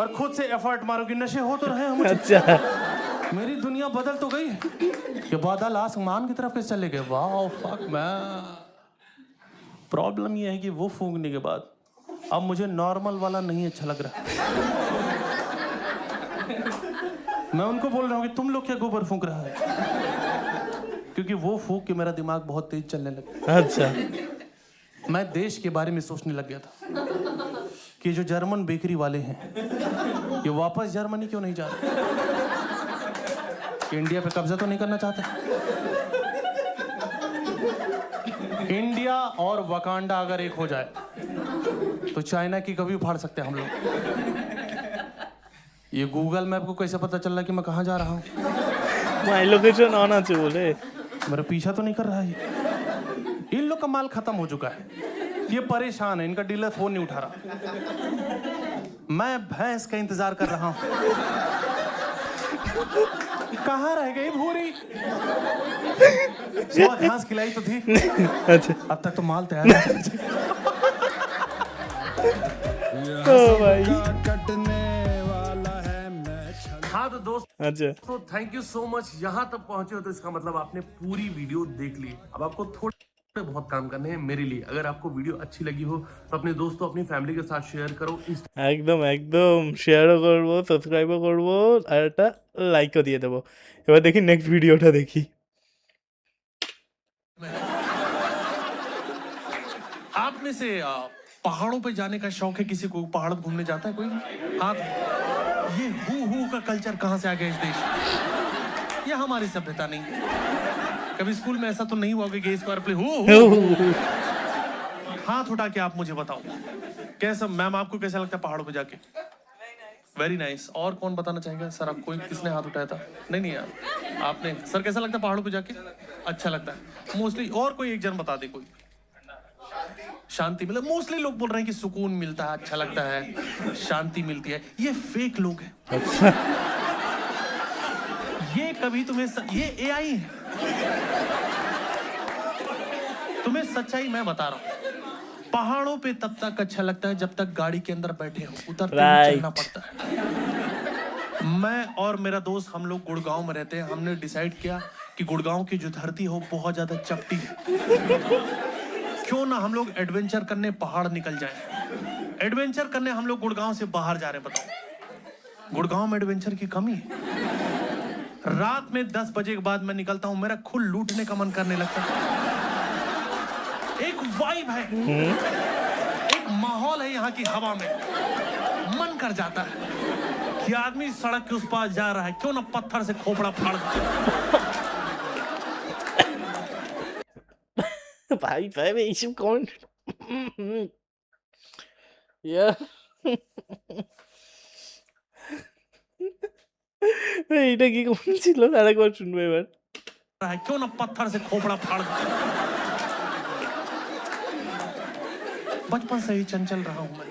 Speaker 1: और खुद से एफर्ट मारो कि नशे हो तो रहे हम।
Speaker 2: अच्छा।
Speaker 1: मेरी दुनिया बदल तो गई कि बादल आसमान की तरफ कैसे चले गए। वाह फक मैं। प्रॉब्लम ये है कि वो फूंकने के बाद अब मुझे नॉर्मल वाला नहीं अच्छा लग रहा। मैं उनको बोल रहा हूँ कि तुम लोग क्या गोबर फूंक रहा है, क्योंकि वो फूंक के मेरा दिमाग बहुत तेज चलने लगा।
Speaker 2: अच्छा
Speaker 1: मैं देश के बारे में सोचने लग गया था कि जो जर्मन बेकरी वाले हैं ये वापस जर्मनी क्यों नहीं जा रहे, इंडिया पे कब्जा तो नहीं करना चाहते। इंडिया और वकांडा अगर एक हो जाए तो चाइना की कभी उखाड़ सकते हैं हम लोग। ये गूगल मैप को कैसे पता चल रहा है कि मैं कहाँ जा रहा हूँ?
Speaker 2: माय लोकेशन ऑन আছে বলে
Speaker 1: मेरा पीछा तो नहीं कर रहा है। इन लोग का माल खत्म हो चुका है, ये परेशान है, इनका डीलर फोन नहीं उठा रहा। मैं भैंस का इंतजार कर रहा हूँ। कहाँ रह गई भूरी? सुबह घास खिलाई तो थी।
Speaker 2: अच्छा
Speaker 1: अब तक तो माल तैयार है।
Speaker 2: ओ भाई।
Speaker 1: हाँ तो दोस्त,
Speaker 2: अच्छा
Speaker 1: तो थैंक यू सो मच। यहाँ तक पहुंचे हो तो इसका मतलब आपने पूरी वीडियो देख ली। अब आपको थोड़ी बहुत काम करने हैं मेरे लिए। अगर आपको वीडियो अच्छी लगी हो तो अपने दोस्तों अपनी फैमिली के साथ शेयर करो।
Speaker 2: একদম একদম শেয়ারও করবো, সাবস্ক্রাইবও করবো, আর একটা লাইকও দিয়ে দেবো। এবার দেখি নেক্সট ভিডিওটা দেখি।
Speaker 1: आप में से पहाड़ों पे जाने का शौक है किसी को? पहाड़ घूमने जाता है कोई? हाथ। ये हु का कल्चर कहाँ से आ गया इस देश में? ये हमारी सभ्यता नहीं है। कभी स्कूल में ऐसा तो नहीं हुआ कि इस बार प्ले हु हाथ उठा के आप मुझे बताओ कैसा। मैम आपको कैसा लगता है पहाड़ों पे जाके? Very nice. और कौन बताना चाहेगा? सर आप कोई किसने हाथ उठाया था? नहीं यार आपने। सर कैसा लगता है पहाड़ों पे जाके? अच्छा लगता है मोस्टली। और कोई एक जन बता दे कोई। शांति मतलब मोस्टली लोग बोल रहे हैं कि सुकून मिलता है, अच्छा लगता है, शांति मिलती है। ये फेक लोग हैं।
Speaker 2: अच्छा
Speaker 1: ये कभी तुम्हें ये एआई है। तुम्हें सच्चाई मैं बता रहा हूं। पहाड़ों पे तब तक अच्छा लगता है जब तक गाड़ी के अंदर बैठे हो, उतरते ही चलना पड़ता है। मैं और मेरा दोस्त हम लोग गुड़गांव में रहते हैं। हमने डिसाइड किया कि गुड़गांव की जो धरती हो बहुत ज्यादा चपटी है, क्यों ना हम लोग एडवेंचर करने पहाड़ निकल जाएं। एडवेंचर करने हम लोग गुड़गांव से बाहर जा रहे हैं। बताओ गुड़गांव में एडवेंचर की कमी है? रात में 10 बजे के बाद मैं निकलता हूं, मेरा खुद लूटने का मन करने लगता है। एक वाइब है, एक माहौल है यहाँ की हवा में। मन कर जाता है कि आदमी सड़क के उस पार जा रहा है, क्यों ना पत्थर से खोपड़ा फाड़ दे।
Speaker 2: ভাই ভাই এইসব কমেন্ট এইটা কি কমেন্ট ছিল? আরেকবার শুনবো এবার।
Speaker 1: क्यों ना पत्थर से खोपड़ा फाड़ दे। बचपन से ही चंचल रहा हूं मैं,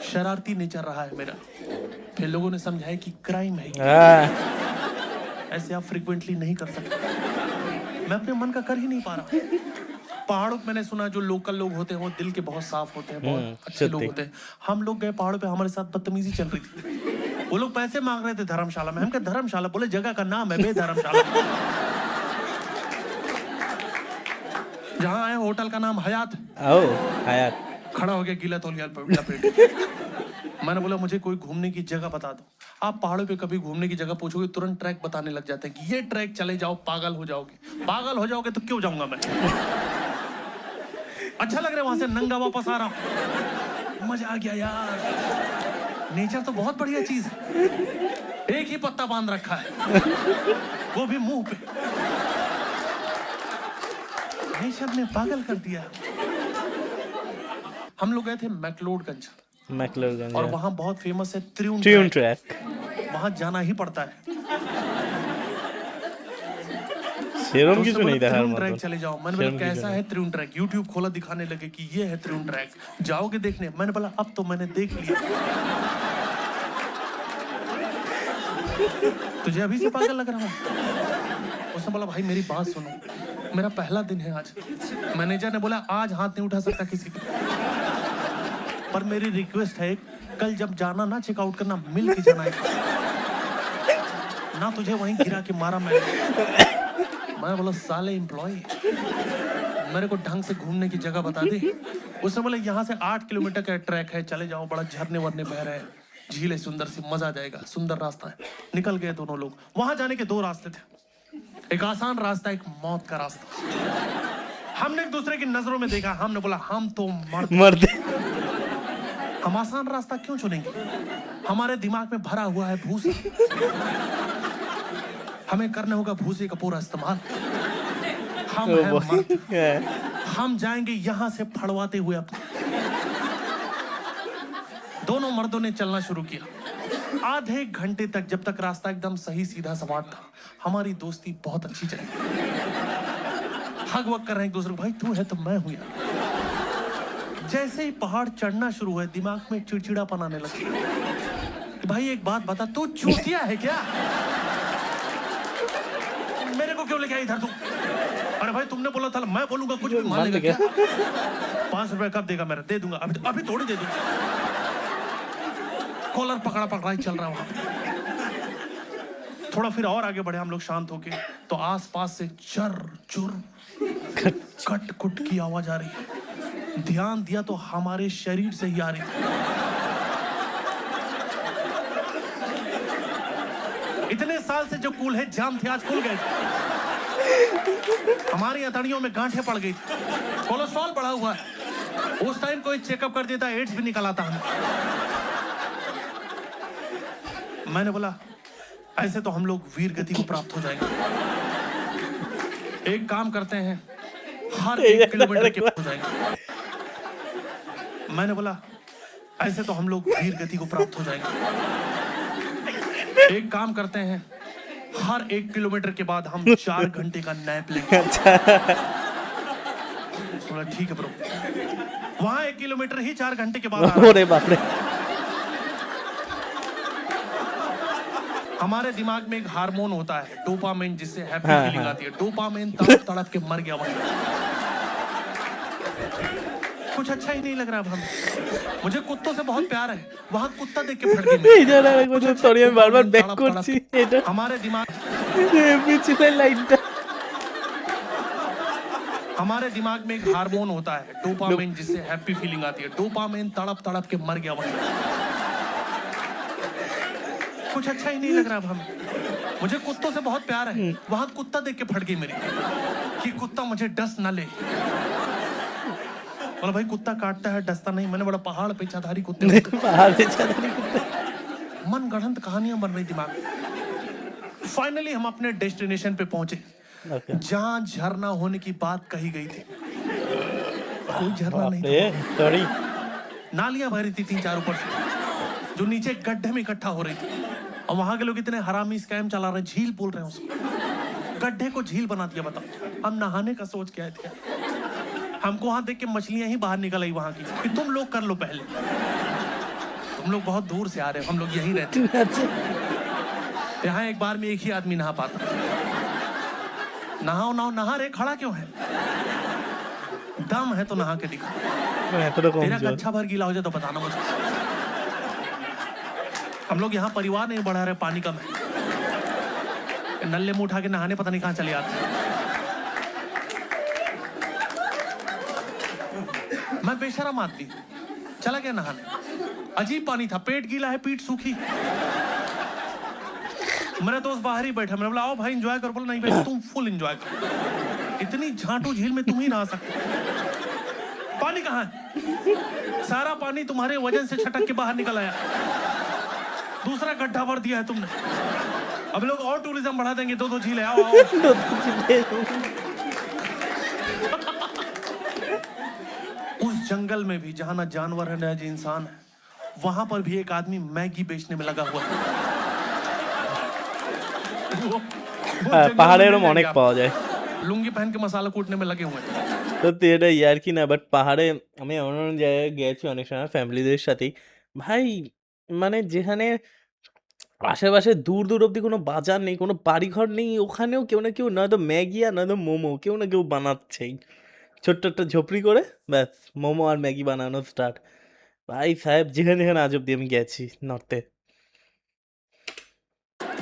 Speaker 1: शरारती नेचर रहा है मेरा। फिर लोगों ने समझाया कि क्राइम है, ऐसे आप फ्रीक्वेंटली नहीं कर सकते। मैं अपने मन का कर ही नहीं पा रहा। पहाड़ों पे मैंने सुना जो लोकल लोग होते हैं वो दिल के बहुत साफ होते हैं, बहुत अच्छे लोग होते हैं। हम लोग गए पहाड़ों पे, हमारे साथ बदतमीजी चल रही थी। वो लोग पैसे मांग रहे थे धर्मशाला में। हम क्या धर्मशाला? बोले जगह का नाम है धर्मशाला। जहाँ आए होटल का नाम हयात।
Speaker 2: हयात।
Speaker 1: खड़ा हो गया गीला तौलिया लपेट। मैंने बोला मुझे कोई घूमने की जगह बता दो। आप पहाड़ों पे कभी घूमने की जगह पूछोगे तुरंत ट्रैक बताने लग जाते हैं कि ये ट्रैक चले जाओ, पागल हो जाओगे। पागल हो जाओगे तो क्यों जाऊंगा मैं? अच्छा लग रहा है वहां से नंगा वापस आ रहा हूं, मजा आ गया यार। नेचर तो बहुत बढ़िया चीज है। एक ही पत्ता बांध रखा है, वो भी मुंह पे। नेचर ने पागल कर दिया। हम लोग गए थे मैक्लोडगंज। और वहाँ बहुत फेमस है त्रिउन ट्रैक। वहाँ जाना ही पड़ता है।
Speaker 2: সেরকম কিছু নেই দেখার
Speaker 1: त्रिउन
Speaker 2: মতো।
Speaker 1: ट्रैक चले जाओ। मैंने बोला कैसा है त्रिउन ट्रैक? यूट्यूब खोला, दिखाने लगे कि ये है त्रिउन ट्रैक, जाओगे देखने? मैंने बोला अब तो मैंने देख लिया। तुझे अभी से पागल लग रहा हूँ? उसने बोला भाई मेरी बात सुनो, मेरा पहला दिन है आज। मैनेजर ने बोला आज हाथ नहीं उठा सकता किसी का, पर मेरी रिक्वेस्ट है कल जब जाना ना चेकआउट करना, मिल के जाना है ना। तुझे वहीं गिरा के मारा मैं बोला साले एम्प्लॉय, मेरे को ढंग से घूमने की जगह बता दे। उसने बोला यहाँ से 8 किलोमीटर का ट्रैक है, चले जाओ, बड़ा झरने वरने बह रहे हैं, झील है सुंदर सी, मजा आ जाएगा, सुंदर रास्ता है। निकल गए दोनों लोग। वहां जाने के 2 रास्ते थे, एक आसान रास्ता, एक मौत का रास्ता। हमने एक दूसरे की नजरों में देखा, हमने बोला हम तो मरते। हम आसान रास्ता क्यों चुनेंगे? हमारे दिमाग में भरा हुआ है भूसा, हमें करना होगा भूसे का पूरा इस्तेमाल। हम हैं मर्द, हम जाएंगे यहां से फड़वाते हुए अपने। दोनों मर्दों ने चलना शुरू किया। आधे घंटे तक, जब तक रास्ता एकदम सही सीधा सपाट था, हमारी दोस्ती बहुत अच्छी चली। हग वग कर रहे हैं एक दूसरे को, भाई तू है तो मैं हूं यार। जैसे ही पहाड़ चढ़ना शुरू हुआ, दिमाग में चिड़चिड़ापन आने लगा कि भाई एक बात बता, तू चूतिया है क्या? मेरे को क्यों लेके आई इधर तू? अरे भाई तुमने बोला था मैं बोलूंगा कुछ भी मान लेगा क्या? 5 रुपए कब देगा? मेरा दे दूंगा, अभी थोड़ी दे दूंगा। कॉलर पकड़ा पकड़ा ही चल रहा वहां। थोड़ा फिर और आगे बढ़े हम लोग शांत होके, तो आसपास से चर चुर कट कुट की आवाज आ रही है। ध्यान दिया तो हमारे शरीर से ही आ रही थी। इतने साल से जो कूल है जाम थे, आज खुल गए थे। हमारी हथेलियों में गांठें पड़ गई थी, कोलेस्ट्रॉल बढ़ा हुआ है। उस टाइम कोई चेकअप कर देता, एड्स भी निकल आता हमें। मैंने बोला ऐसे तो हम लोग वीर गति को प्राप्त हो जाएंगे। एक काम करते हैं, हर 1 किलोमीटर के हो जाएंगे। मैंने बोला ऐसे तो हम लोग वीर गति को प्राप्त हो जाएंगे। एक काम करते हैं, हर 1 किलोमीटर के बाद हम 4 घंटे का नैप लेंगे। बोला ठीक है ब्रो। वहां 1 किलोमीटर ही 4 घंटे के बाद आ रहा है।
Speaker 2: अरे बाप रे।
Speaker 1: हमारे दिमाग में एक हार्मोन होता है डोपामाइन, जिससे हैप्पी फीलिंग आती है। डोपामाइन तड़प तड़प के मर गया वहां। कुछ अच्छा ही नहीं लग रहा अब हमें। मुझे कुत्तों से बहुत प्यार है, वहां कुत्ता देख के फट गई।
Speaker 2: এই জানা রাখবো সরি আমি বারবার ব্যাক করছি এটা
Speaker 1: हमारे दिमाग
Speaker 2: পিছনের লাইনটা
Speaker 1: हमारे दिमाग में एक हार्मोन होता है डोपामाइन, जिससे हैप्पी फीलिंग आती है। डोपामाइन तड़प तड़प के मर गया वहां। कुछ अच्छा ही नहीं लग रहा अब हमें। मुझे कुत्तों से बहुत प्यार है, वहां कुत्ता देख के फट गई मेरी कि कुत्ता मुझे डस ना ले। बोला भाई कुत्ता काटता है डसता नहीं। मैंने बड़ा पहाड़ पे चाधारी कुत्ते
Speaker 2: पहाड़ पे चाधारी कुत्ते।
Speaker 1: मन गढ़ंत कहानियां बन रही दिमाग में। फाइनली हम अपने डेस्टिनेशन पे पहुंचे, जहां झरना होने की बात कही गई थी। कोई झरना नहीं था। नालियां भरी थी 3-4 ऊपर से, जो नीचे गड्ढे में इकट्ठा हो रही थी। और वहां के लोग इतने हरामी स्कैम चला रहे, झील बोल रहे हैं उसको। गड्ढे को झील बना दिया। बताओ हम नहाने का सोच के आए थे, हमको वहां देख के मछलियां ही बाहर निकल आई वहां की कि तुम लोग कर लो पहले, तुम लोग बहुत दूर से आ रहे हो, हम लोग यहीं रहते हैं। यहाँ एक बार में एक ही आदमी नहा पाता। नहाओ नहाओ, नहा रे, खड़ा क्यों है? दम है तो नहा के दिखा। तेरा कच्चा भर गीला हो जाए तो बताना मुझे। हम लोग यहाँ परिवार नहीं बढ़ा रहे, पानी कम है। नल्ले मुंह उठा के नहाने पता नहीं कहाँ चले आते। मैं बेशरम आदमी चला गया नहाने। अजीब पानी था, पेट गीला है, पीठ सूखी। मेरा दोस्त बाहर ही बैठा। मैंने बोला आओ भाई एंजॉय करो। बोला नहीं भाई तुम फुल एंजॉय करो, इतनी झांटू झील में तुम ही नहा सकते। पानी कहाँ है? सारा पानी तुम्हारे वजन से छटक के बाहर निकल आया। दूसरा गड्ढा भर दिया है तुमने। अब लोग और टूरिज्म बढ़ा देंगे। 2-2 झील है, आओ आओ। उस जंगल में भी जहां ना जानवर है ना इंसान है, वहां पर भी एक आदमी मैगी बेचने में लगा हुआ है।
Speaker 2: পাহাড়েরও অনেক পাওয়া যায়।
Speaker 1: লুঙ্গি पहन के मसाला कूटने में लगे हुए हैं।
Speaker 2: সত্যি এটা ইয়ার কি না, বাট পাহাড়ে আমি এমন এমন জায়গায় গেছি অনেক সময় ফ্যামিলিদের সাথেই। ভাই মানে যেখানে আশেপাশে দূর দূর অব্দি কোনো বাজার নেই, কোনো বাড়িঘর নেই, ওখানেও কেউ না কেউ নয়তো ম্যাগি আর নয়তো মোমো কেউ না কেউ বানাচ্ছেই। ছোট্ট একটা ঝোপড়ি করে ব্যাস মোমো আর ম্যাগি বানানো স্টার্ট। ভাই সাহেব যেখানে যেখানে আজ অব্দি আমি গেছি নর্থে,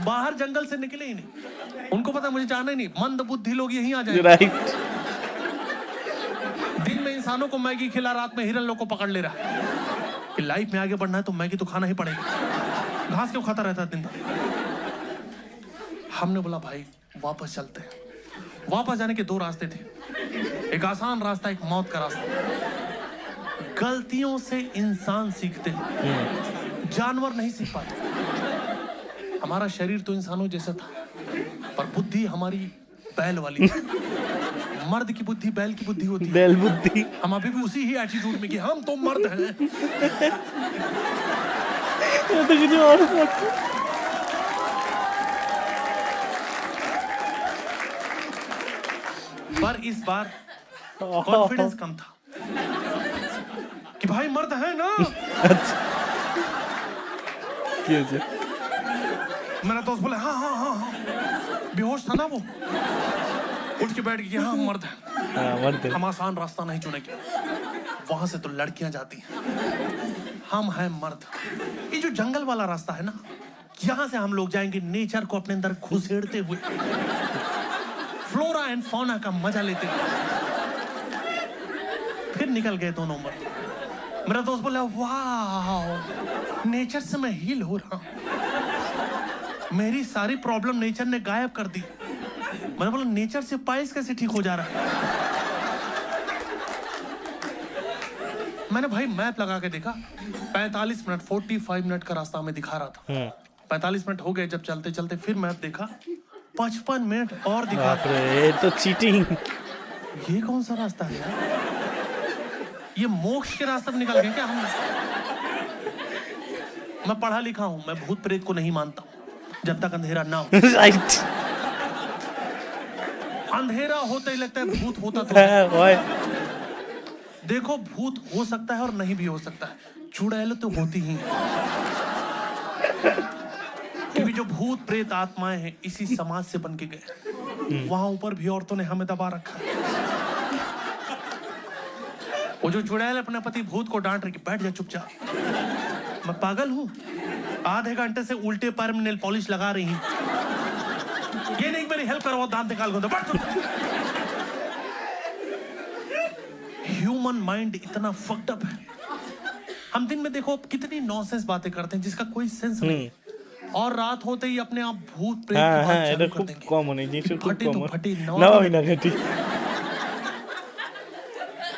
Speaker 1: बाहर जंगल से निकले ही नहीं। उनको पता मुझे जाना ही नहीं। मंद बुद्धि लोग यहीं आ जाएंगे।
Speaker 2: राइट।
Speaker 1: दिन में इंसानों को मैगी खिला, रात में हिरन लोग को पकड़ ले रहा है कि लाइफ में आगे बढ़ना है तो मैगी तो खाना ही पड़ेगा। घास क्यों खाता रहता है दिन भर? हमने बोला भाई वापस चलते हैं। वापस जाने के 2 रास्ते थे, एक आसान रास्ता, एक मौत का रास्ता। गलतियों से इंसान सीखते हैं, जानवर नहीं सीख पाते। हमारा शरीर तो इंसानों जैसा था, पर बुद्धि हमारी बैल वाली थी। मर्द की बुद्धि बैल की बुद्धि होती है।
Speaker 2: बैल बुद्धि।
Speaker 1: हम अभी भी उसी ही एटीट्यूड में कि हम तो मर्द हैं।
Speaker 2: तो कुछ और
Speaker 1: पर इस बार कॉन्फिडेंस कम था कि भाई मर्द है ना। मेरा दोस्त बोले हाँ हाँ हाँ हाँ, बेहोश था ना वो, उठ के बैठ गया। हाँ मर्द है। हम आसान रास्ता नहीं चुनेंगे, वहां से तो लड़कियां जाती हैं। हम हैं मर्द। ये जो जंगल वाला रास्ता है ना, यहाँ से हम लोग जाएंगे नेचर को अपने अंदर घुसेड़ते हुए, फ्लोरा एंड फौना का मजा लेते हुए। निकल गए दोनों मर्द। मेरा दोस्त बोला वाह, नेचर से मैं हील हो रहा हूं, मेरी सारी प्रॉब्लम नेचर ने गायब कर दी। मैंने बोला नेचर से पाइल्स कैसे ठीक हो जा रहा है? मैंने भाई मैप लगा के देखा, 45 मिनट 45 मिनट का रास्ता हमें दिखा रहा था। 45 मिनट हो गए जब चलते चलते, फिर मैप देखा 55 मिनट और दिखा रहा।
Speaker 2: ये तो चीटिंग।
Speaker 1: ये कौन सा रास्ता है यार? ये मोक्ष के रास्ते में निकल गए क्या हम? मैं पढ़ा लिखा हूं, मैं भूत प्रेत को नहीं मानता जब तक अंधेरा ना हो।
Speaker 2: राइट।
Speaker 1: अंधेरा होता ही लगता है भूत होता तो है। देखो भूत हो सकता है और नहीं भी हो सकता है, चुड़ैल तो होती ही है। क्योंकि जो भूत प्रेत आत्माएं हैं इसी समाज से बन के गए। वहां ऊपर भी औरतों ने हमें दबा रखा है। वो जो चुड़ैल अपने पति भूत को डांट रही, बैठ जा चुपचाप, मैं पागल हूं, आधे घंटे से उल्टे पैर में नेल पॉलिश लगा रही हूं, ये नहीं मेरी हेल्प करो, दांत निकाल दो। ह्यूमन माइंड इतना फक्ड अप है। हम दिन में देखो कितनी नॉनसेंस बातें करते हैं जिसका कोई सेंस नहीं, और रात होते ही अपने आप भूत प्रेत की बात चालू कर देंगे।
Speaker 2: कॉमन है जी,
Speaker 1: फटे तो फटे,
Speaker 2: ना घटी।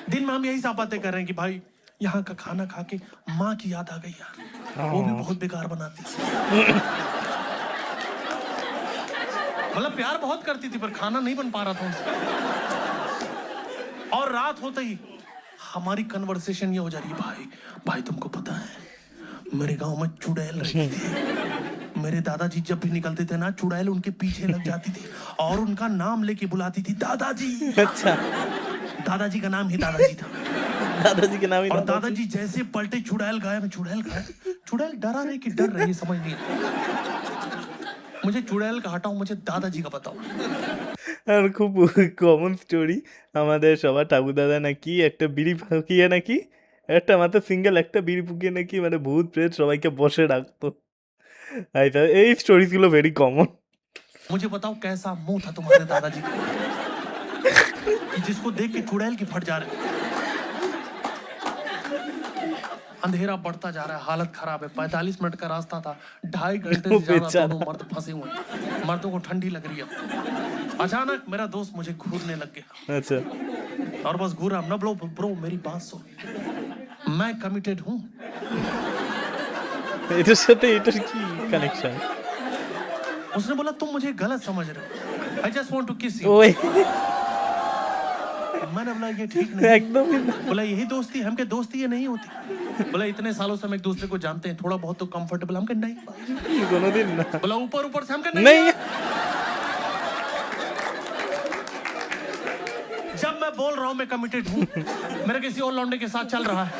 Speaker 1: दिन में हम यही सब बातें कर रहे हैं कि भाई यहाँ का खाना खा के माँ की याद आ गई यार, वो भी बहुत बेकार बनाती थी। मतलब प्यार बहुत करती थी पर खाना नहीं बन पा रहा था उनसे। और रात होते ही हमारी कन्वर्सेशन ये हो जा रही है, भाई तुमको पता है मेरे गांव में चुड़ैल रहती थी। मेरे दादाजी जब भी निकलते थे ना, चुड़ैल उनके पीछे लग जाती थी और उनका नाम लेके बुलाती थी, दादाजी।
Speaker 2: अच्छा,
Speaker 1: दादाजी का नाम ही दादाजी था।
Speaker 2: दादाजी के नाम ही।
Speaker 1: और दादाजी जैसे पलटे, चुड़ैल गायब। चुड़ैल डरा रही कि डर रही समझ नहीं आता। मुझे चुड़ैल का हटाओ, मुझे दादाजी का बताओ।
Speaker 2: আর খুব কমন স্টোরি আমাদের সবার ঠাকুর দাদা নাকি একটা বিড়ি ফুকিয়ে নাকি একটা মাত্র সিঙ্গেল একটা বিড়ি ফুকিয়ে নাকি মানে ভূত প্রেত সবাইকে বসে রাখতো। এই স্টোরিজগুলো ভেরি কমন।
Speaker 1: मुझे बताओ कैसा मुंह था तुम्हारे दादाजी का कि जिसको देख के चुड़ैल की फट जा रहे। अंधेरा बढ़ता जा रहा है, हालत खराब है। 45 मिनट का रास्ता था, 2.5 घंटे से ज्यादा दोनों मर्द फंसे हुए हैं। मर्दों को ठंडी लग रही है। अचानक मेरा दोस्त मुझे घूरने लग गया।
Speaker 2: अच्छा,
Speaker 1: और बस घूरा ना। ब्रो मेरी बात सुन, मैं कमिटेड हूँ।
Speaker 2: এটার সাথে এটার কি কানেকশন?
Speaker 1: उसने बोला तुम मुझे गलत समझ रहे हो, आई जस्ट वांट टू किस यू।
Speaker 2: ওই
Speaker 1: मैंने बोला ये ठीक नहीं।
Speaker 2: একদम
Speaker 1: बोला यही दोस्ती, हम क्या दोस्ती ये नहीं होती। बोला इतने सालों से हम एक दूसरे को जानते हैं, थोड़ा बहुत तो कंफर्टेबल। हम क्या नहीं।
Speaker 2: কোনোদিন না।
Speaker 1: बोला ऊपर से हम क्या
Speaker 2: नहीं।
Speaker 1: जब मैं बोल रहा हूं मैं कमिटेड हूं, मेरा किसी और लौंडे के साथ चल रहा है।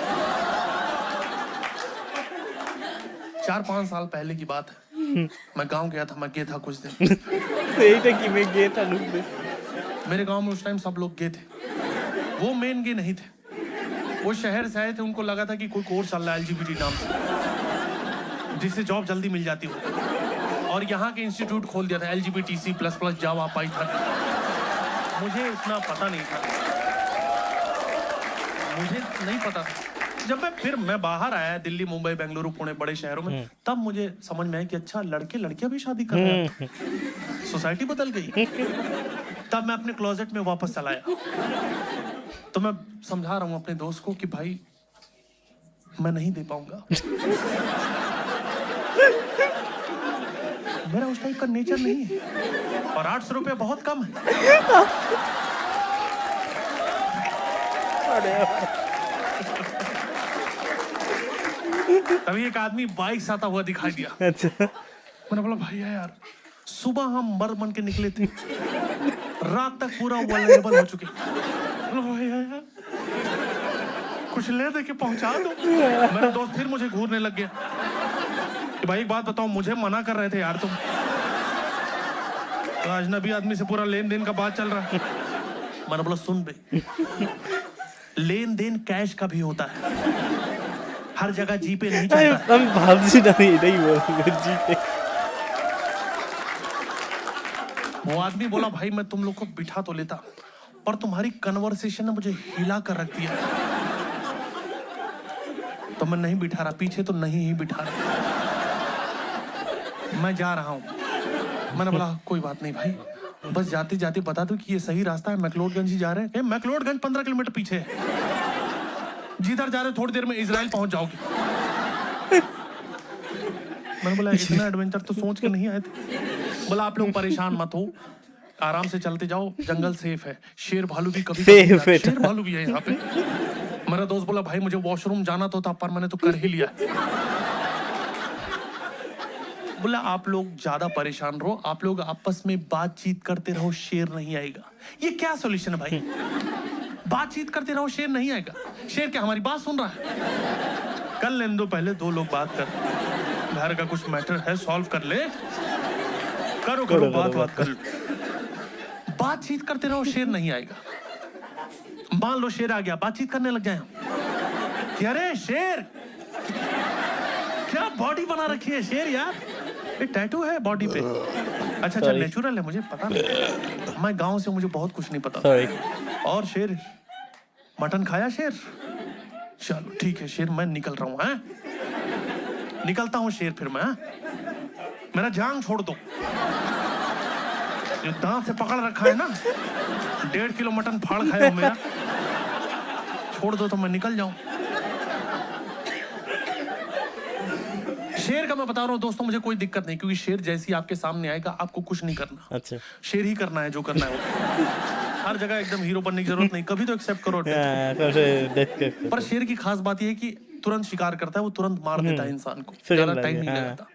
Speaker 1: 4-5 साल पहले की बात है। मैं गांव गया था, मैं गया था कुछ दिन।
Speaker 2: এইটা কি मैं गया था नुकते।
Speaker 1: मेरे गांव में उस टाइम सब लोग गए थे, वो मेन गे नहीं थे। वो शहर से आए थे, उनको लगा था कि कोई कोर्स चल रहा है LGBT नाम से, जिससे जॉब जल्दी मिल जाती हो। और यहाँ के इंस्टीट्यूट खोल दिया था LGBTC++ जावा पाइथन। मुझे उतना पता नहीं था, मुझे नहीं पता था। जब मैं बाहर आया, दिल्ली, मुंबई, बेंगलुरु, पुणे, बड़े शहरों में, तब मुझे समझ में आया कि अच्छा लड़के लड़कियां भी शादी कर रहे हैं, सोसाइटी बदल गई। तब मैं अपने क्लोजेट में वापस चला आया। तो मैं समझा रहा हूँ अपने दोस्त को कि भाई मैं नहीं दे पाऊंगा, मेरा उस टाइप का नेचर नहीं है, और 800 रुपये बहुत कम है। तभी एक आदमी बाइक से आता हुआ दिखाई दिया।
Speaker 2: अच्छा,
Speaker 1: मैंने बोला भैया यार, सुबह हम मर्द बन के निकले थे, रात तक पूरा वल्नरेबल हो चुके। भैया यार कुछ ले दे के पहुंचा दो। मेरा दोस्त फिर मुझे घूरने लग गया कि भाई एक बात बताओ, मुझे मना कर रहे थे यार तुम, तो अजनबी आदमी से पूरा लेन देन का बात चल रहा है। मैंने बोला सुन बे, लेन देन कैश का भी होता है, हर जगह जीपे नहीं चलता है।
Speaker 2: আমি ভাবছি না এটাই বলবো জিপে।
Speaker 1: वो आदमी बोला भाई मैं तुम लोग को बिठा तो लेता, पर तुम्हारी कन्वर्सेशन ने मुझे हिला कर रख दिया। तो मैं नहीं बिठा रहा, पीछे तो नहीं ही बिठा रहा, मैं जा रहा हूँ। मैंने बोला कोई बात नहीं भाई, बस जाते जाते बता दो कि ये सही रास्ता है, मैक्लोडगंज ही जा रहे हैं। मैक्लोडगंज 15 किलोमीटर पीछे है, जिधर जा रहे हो थोड़ी देर में इजराइल पहुंच जाओगे। मैंने बोला इतना एडवेंचर तो सोच के नहीं आए थे। बोला आप लोग परेशान मत हो, आराम से चलते जाओ, जंगल सेफ है, शेर भालू भी कभी
Speaker 2: सेफ है,
Speaker 1: शेर भालू भी है यहाँ पे। मेरा दोस्त बोला भाई मुझे वॉशरूम जाना तो था, पर मैंने तो कर ही लिया। बोला आप लोग ज्यादा परेशान रहो, आप लोग आपस में बातचीत करते रहो, शेर नहीं आएगा। ये क्या सॉल्यूशन है भाई? बातचीत करते रहो, शेर नहीं आएगा। शेर क्या हमारी बात सुन रहा है? कल लेने दो, पहले दो लोग बात कर, घर का कुछ मैटर है सॉल्व कर ले, करो करो बात कर लो। बातचीत करते रहो, शेर नहीं आएगा। मान लो शेर आ गया, बातचीत करने लग जाए। अरे शेर क्या बॉडी बना रखी है शेर यार, ये टैटू है बॉडी पे? अच्छा अच्छा नेचुरल है, मुझे पता नहीं, मैं गांव से, मुझे बहुत कुछ नहीं पता। और शेर मटन खाया शेर? चलो ठीक है शेर, मैं निकल रहा हूँ। निकलता हूँ शेर, फिर मैं मेरा जांग छोड़ दो, जो दांत से पकड़ रखा है ना, 1.5 किलो मटन फाड़ खाया हो मेरा, छोड़ दो तो मैं निकल जाऊं। शेर का मैं बता रहा हूँ दोस्तों, मुझे कोई दिक्कत नहीं, क्योंकि शेर जैसी आपके सामने आएगा आपको कुछ नहीं करना।
Speaker 2: अच्छा,
Speaker 1: शेर ही करना है जो करना है। हर जगह एकदम हीरो बनने की जरूरत नहीं, कभी तो एक्सेप्ट करो। पर शेर की खास बात यह है कि तुरंत शिकार करता है, वो तुरंत मार देता है इंसान को, ज्यादा टाइम नहीं लगता।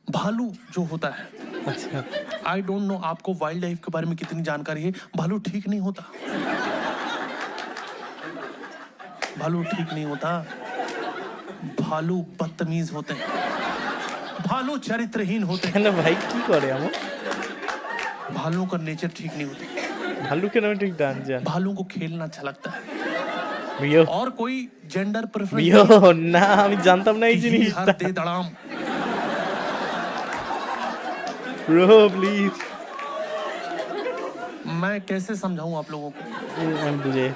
Speaker 1: भालू जो होता है,
Speaker 2: अच्छा,
Speaker 1: आई डोंट नो आपको वाइल्ड लाइफ के बारे में कितनी जानकारी है। भालू ठीक नहीं होता, भालू ठीक नहीं होता। भालू बदतमीज होते हैं, भालू चरित्रहीन होते हैं।
Speaker 2: ना भाई की करे हम,
Speaker 1: भालू का नेचर ठीक नहीं होता।
Speaker 2: भालू के नाम ठीक डांस जान,
Speaker 1: भालू को खेलना अच्छा लगता है।
Speaker 2: मियो
Speaker 1: और कोई जेंडर प्रेफरेंस
Speaker 2: मियो ना, আমি জানতাম না এই জিনিসটা।
Speaker 1: हर दे दड़ाम।
Speaker 2: ब्रो प्लीज,
Speaker 1: मैं कैसे समझाऊं आप लोगों को?
Speaker 2: मुझे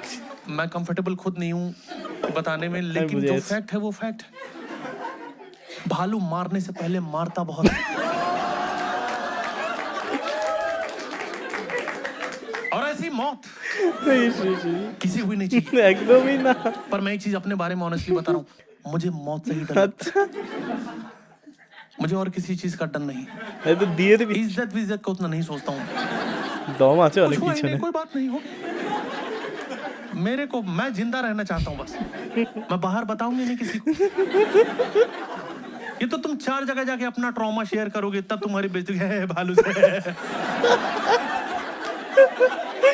Speaker 1: मैं कंफर्टेबल खुद नहीं हूं बताने में, लेकिन जो फैक्ट है वो फैक्ट है। भालू मारने से पहले मारता बहुत है, और ऐसी मौत किसी हुई नहीं चाहिए,
Speaker 2: एकदम ही ना।
Speaker 1: पर मैं एक चीज अपने बारे में ऑनेस्टली बता रहा हूँ, मुझे मौत से ही डर लगता है। मुझे और किसी चीज का डर नहीं।
Speaker 2: तो दिए थे
Speaker 1: इज्जत विज्जत का उतना नहीं सोचता हूँ।
Speaker 2: दम আছে অনেক কিছু
Speaker 1: कोई बात नहीं हो, मेरे को, मैं जिंदा रहना चाहता हूँ बस, मैं बाहर बताऊंगी नहीं किसी को। ये तो तुम 4 जगह जाके अपना ट्रॉमा शेयर करोगे, तब तुम्हारी बेइज्जती है भालू से।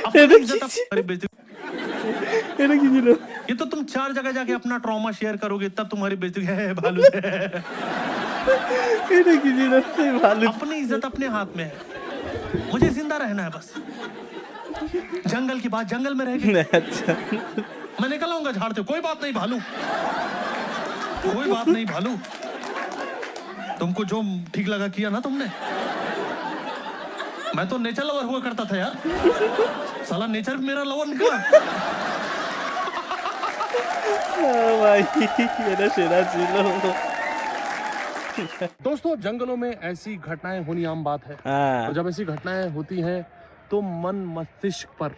Speaker 1: अपनी इज्जत तुम्हारी बेइज्जती। ये तो तुम 4 जगह जाके अपना ट्रॉमा शेयर करोगे, तब तुम्हारी बेइज्जती है भालू से। अपनी इज्जत अपने हाथ में है, मुझे जिंदा रहना है बस। जंगल की बात जंगल में रहेगी।
Speaker 2: अच्छा,
Speaker 1: मैं निकल आऊंगा झाड़ते, कोई बात नहीं भालू, कोई बात नहीं भालू, तुमको जो ठीक लगा किया ना तुमने। मैं तो नेचर लवर हुआ करता था यार, साला नेचर भी मेरा लवर निकला।
Speaker 2: भाई मेरा शेरा चिलो।
Speaker 1: दोस्तों जंगलों में ऐसी घटनाएं होनी आम बात है, और जब ऐसी घटनाएं होती हैं तो मन मस्तिष्क पर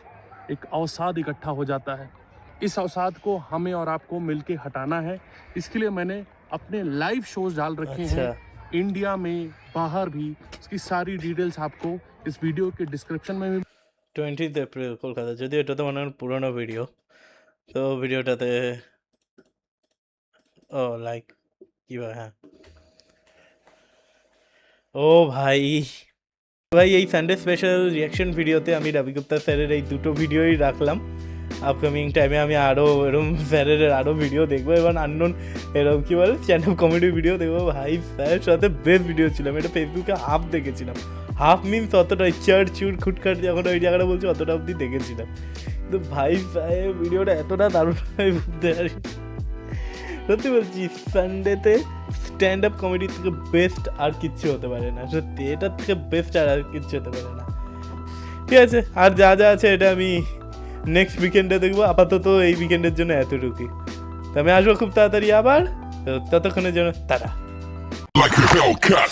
Speaker 1: एक अवसाद इकट्ठा हो जाता है। इस अवसाद को हमें और आपको मिलके हटाना है। इसके लिए मैंने अपने लाइव शोज डाल रखे हैं, इंडिया में बाहर भी। इसकी सारी डिटेल्स आपको इस वीडियो के डिस्क्रिप्शन में भी।
Speaker 2: 20 एप्रिल কলকাতা, যদিও এটা তো মনে হয় পুরনো ভিডিও, তো ভিডিওটাতে ও লাইক কিভাবে, হ্যাঁ ও ভাই ভাই এই সানডে স্পেশাল রিয়াকশন ভিডিওতে আমি রবি গুপ্তা স্যারের এই দুটো ভিডিওই রাখলাম। আপকামিং টাইমে আমি আরও এরকম স্যারের আরও ভিডিও দেখবো, এবং আননোন এরকম কী বলে স্ট্যান্ড আপ কমেডি ভিডিও দেখবো। ভাই স্যারের সাথে বেস্ট ভিডিও ছিল, আমি এটা ফেসবুকে হাফ দেখেছিলাম, হাফ মিনস অতটা চার চুর খুটখাট যখন ওই জায়গাটা বলছি অতটা অবধি দেখেছিলাম। কিন্তু ভাই সাহেব ভিডিওটা এতটা দারুণ আমি বুঝতে পারি, সত্যি বলছি সানডেতে স্ট্যান্ড আপ কমেডি থেকে বেস্ট আর কিচ্ছু হতে পারে না, সত্যি এটার থেকে বেস্ট আর কিচ্ছু হতে পারে না। ঠিক আছে, আর যা যা আছে এটা আমি নেক্সট উইকেন্ডে দেখবো, আপাতত এই উইকেন্ডের জন্য এতটুকুই। তো আমি আসবো খুব তাড়াতাড়ি আবার, তো ততক্ষণের জন্য টাটা।
Speaker 3: Like a Hellcat.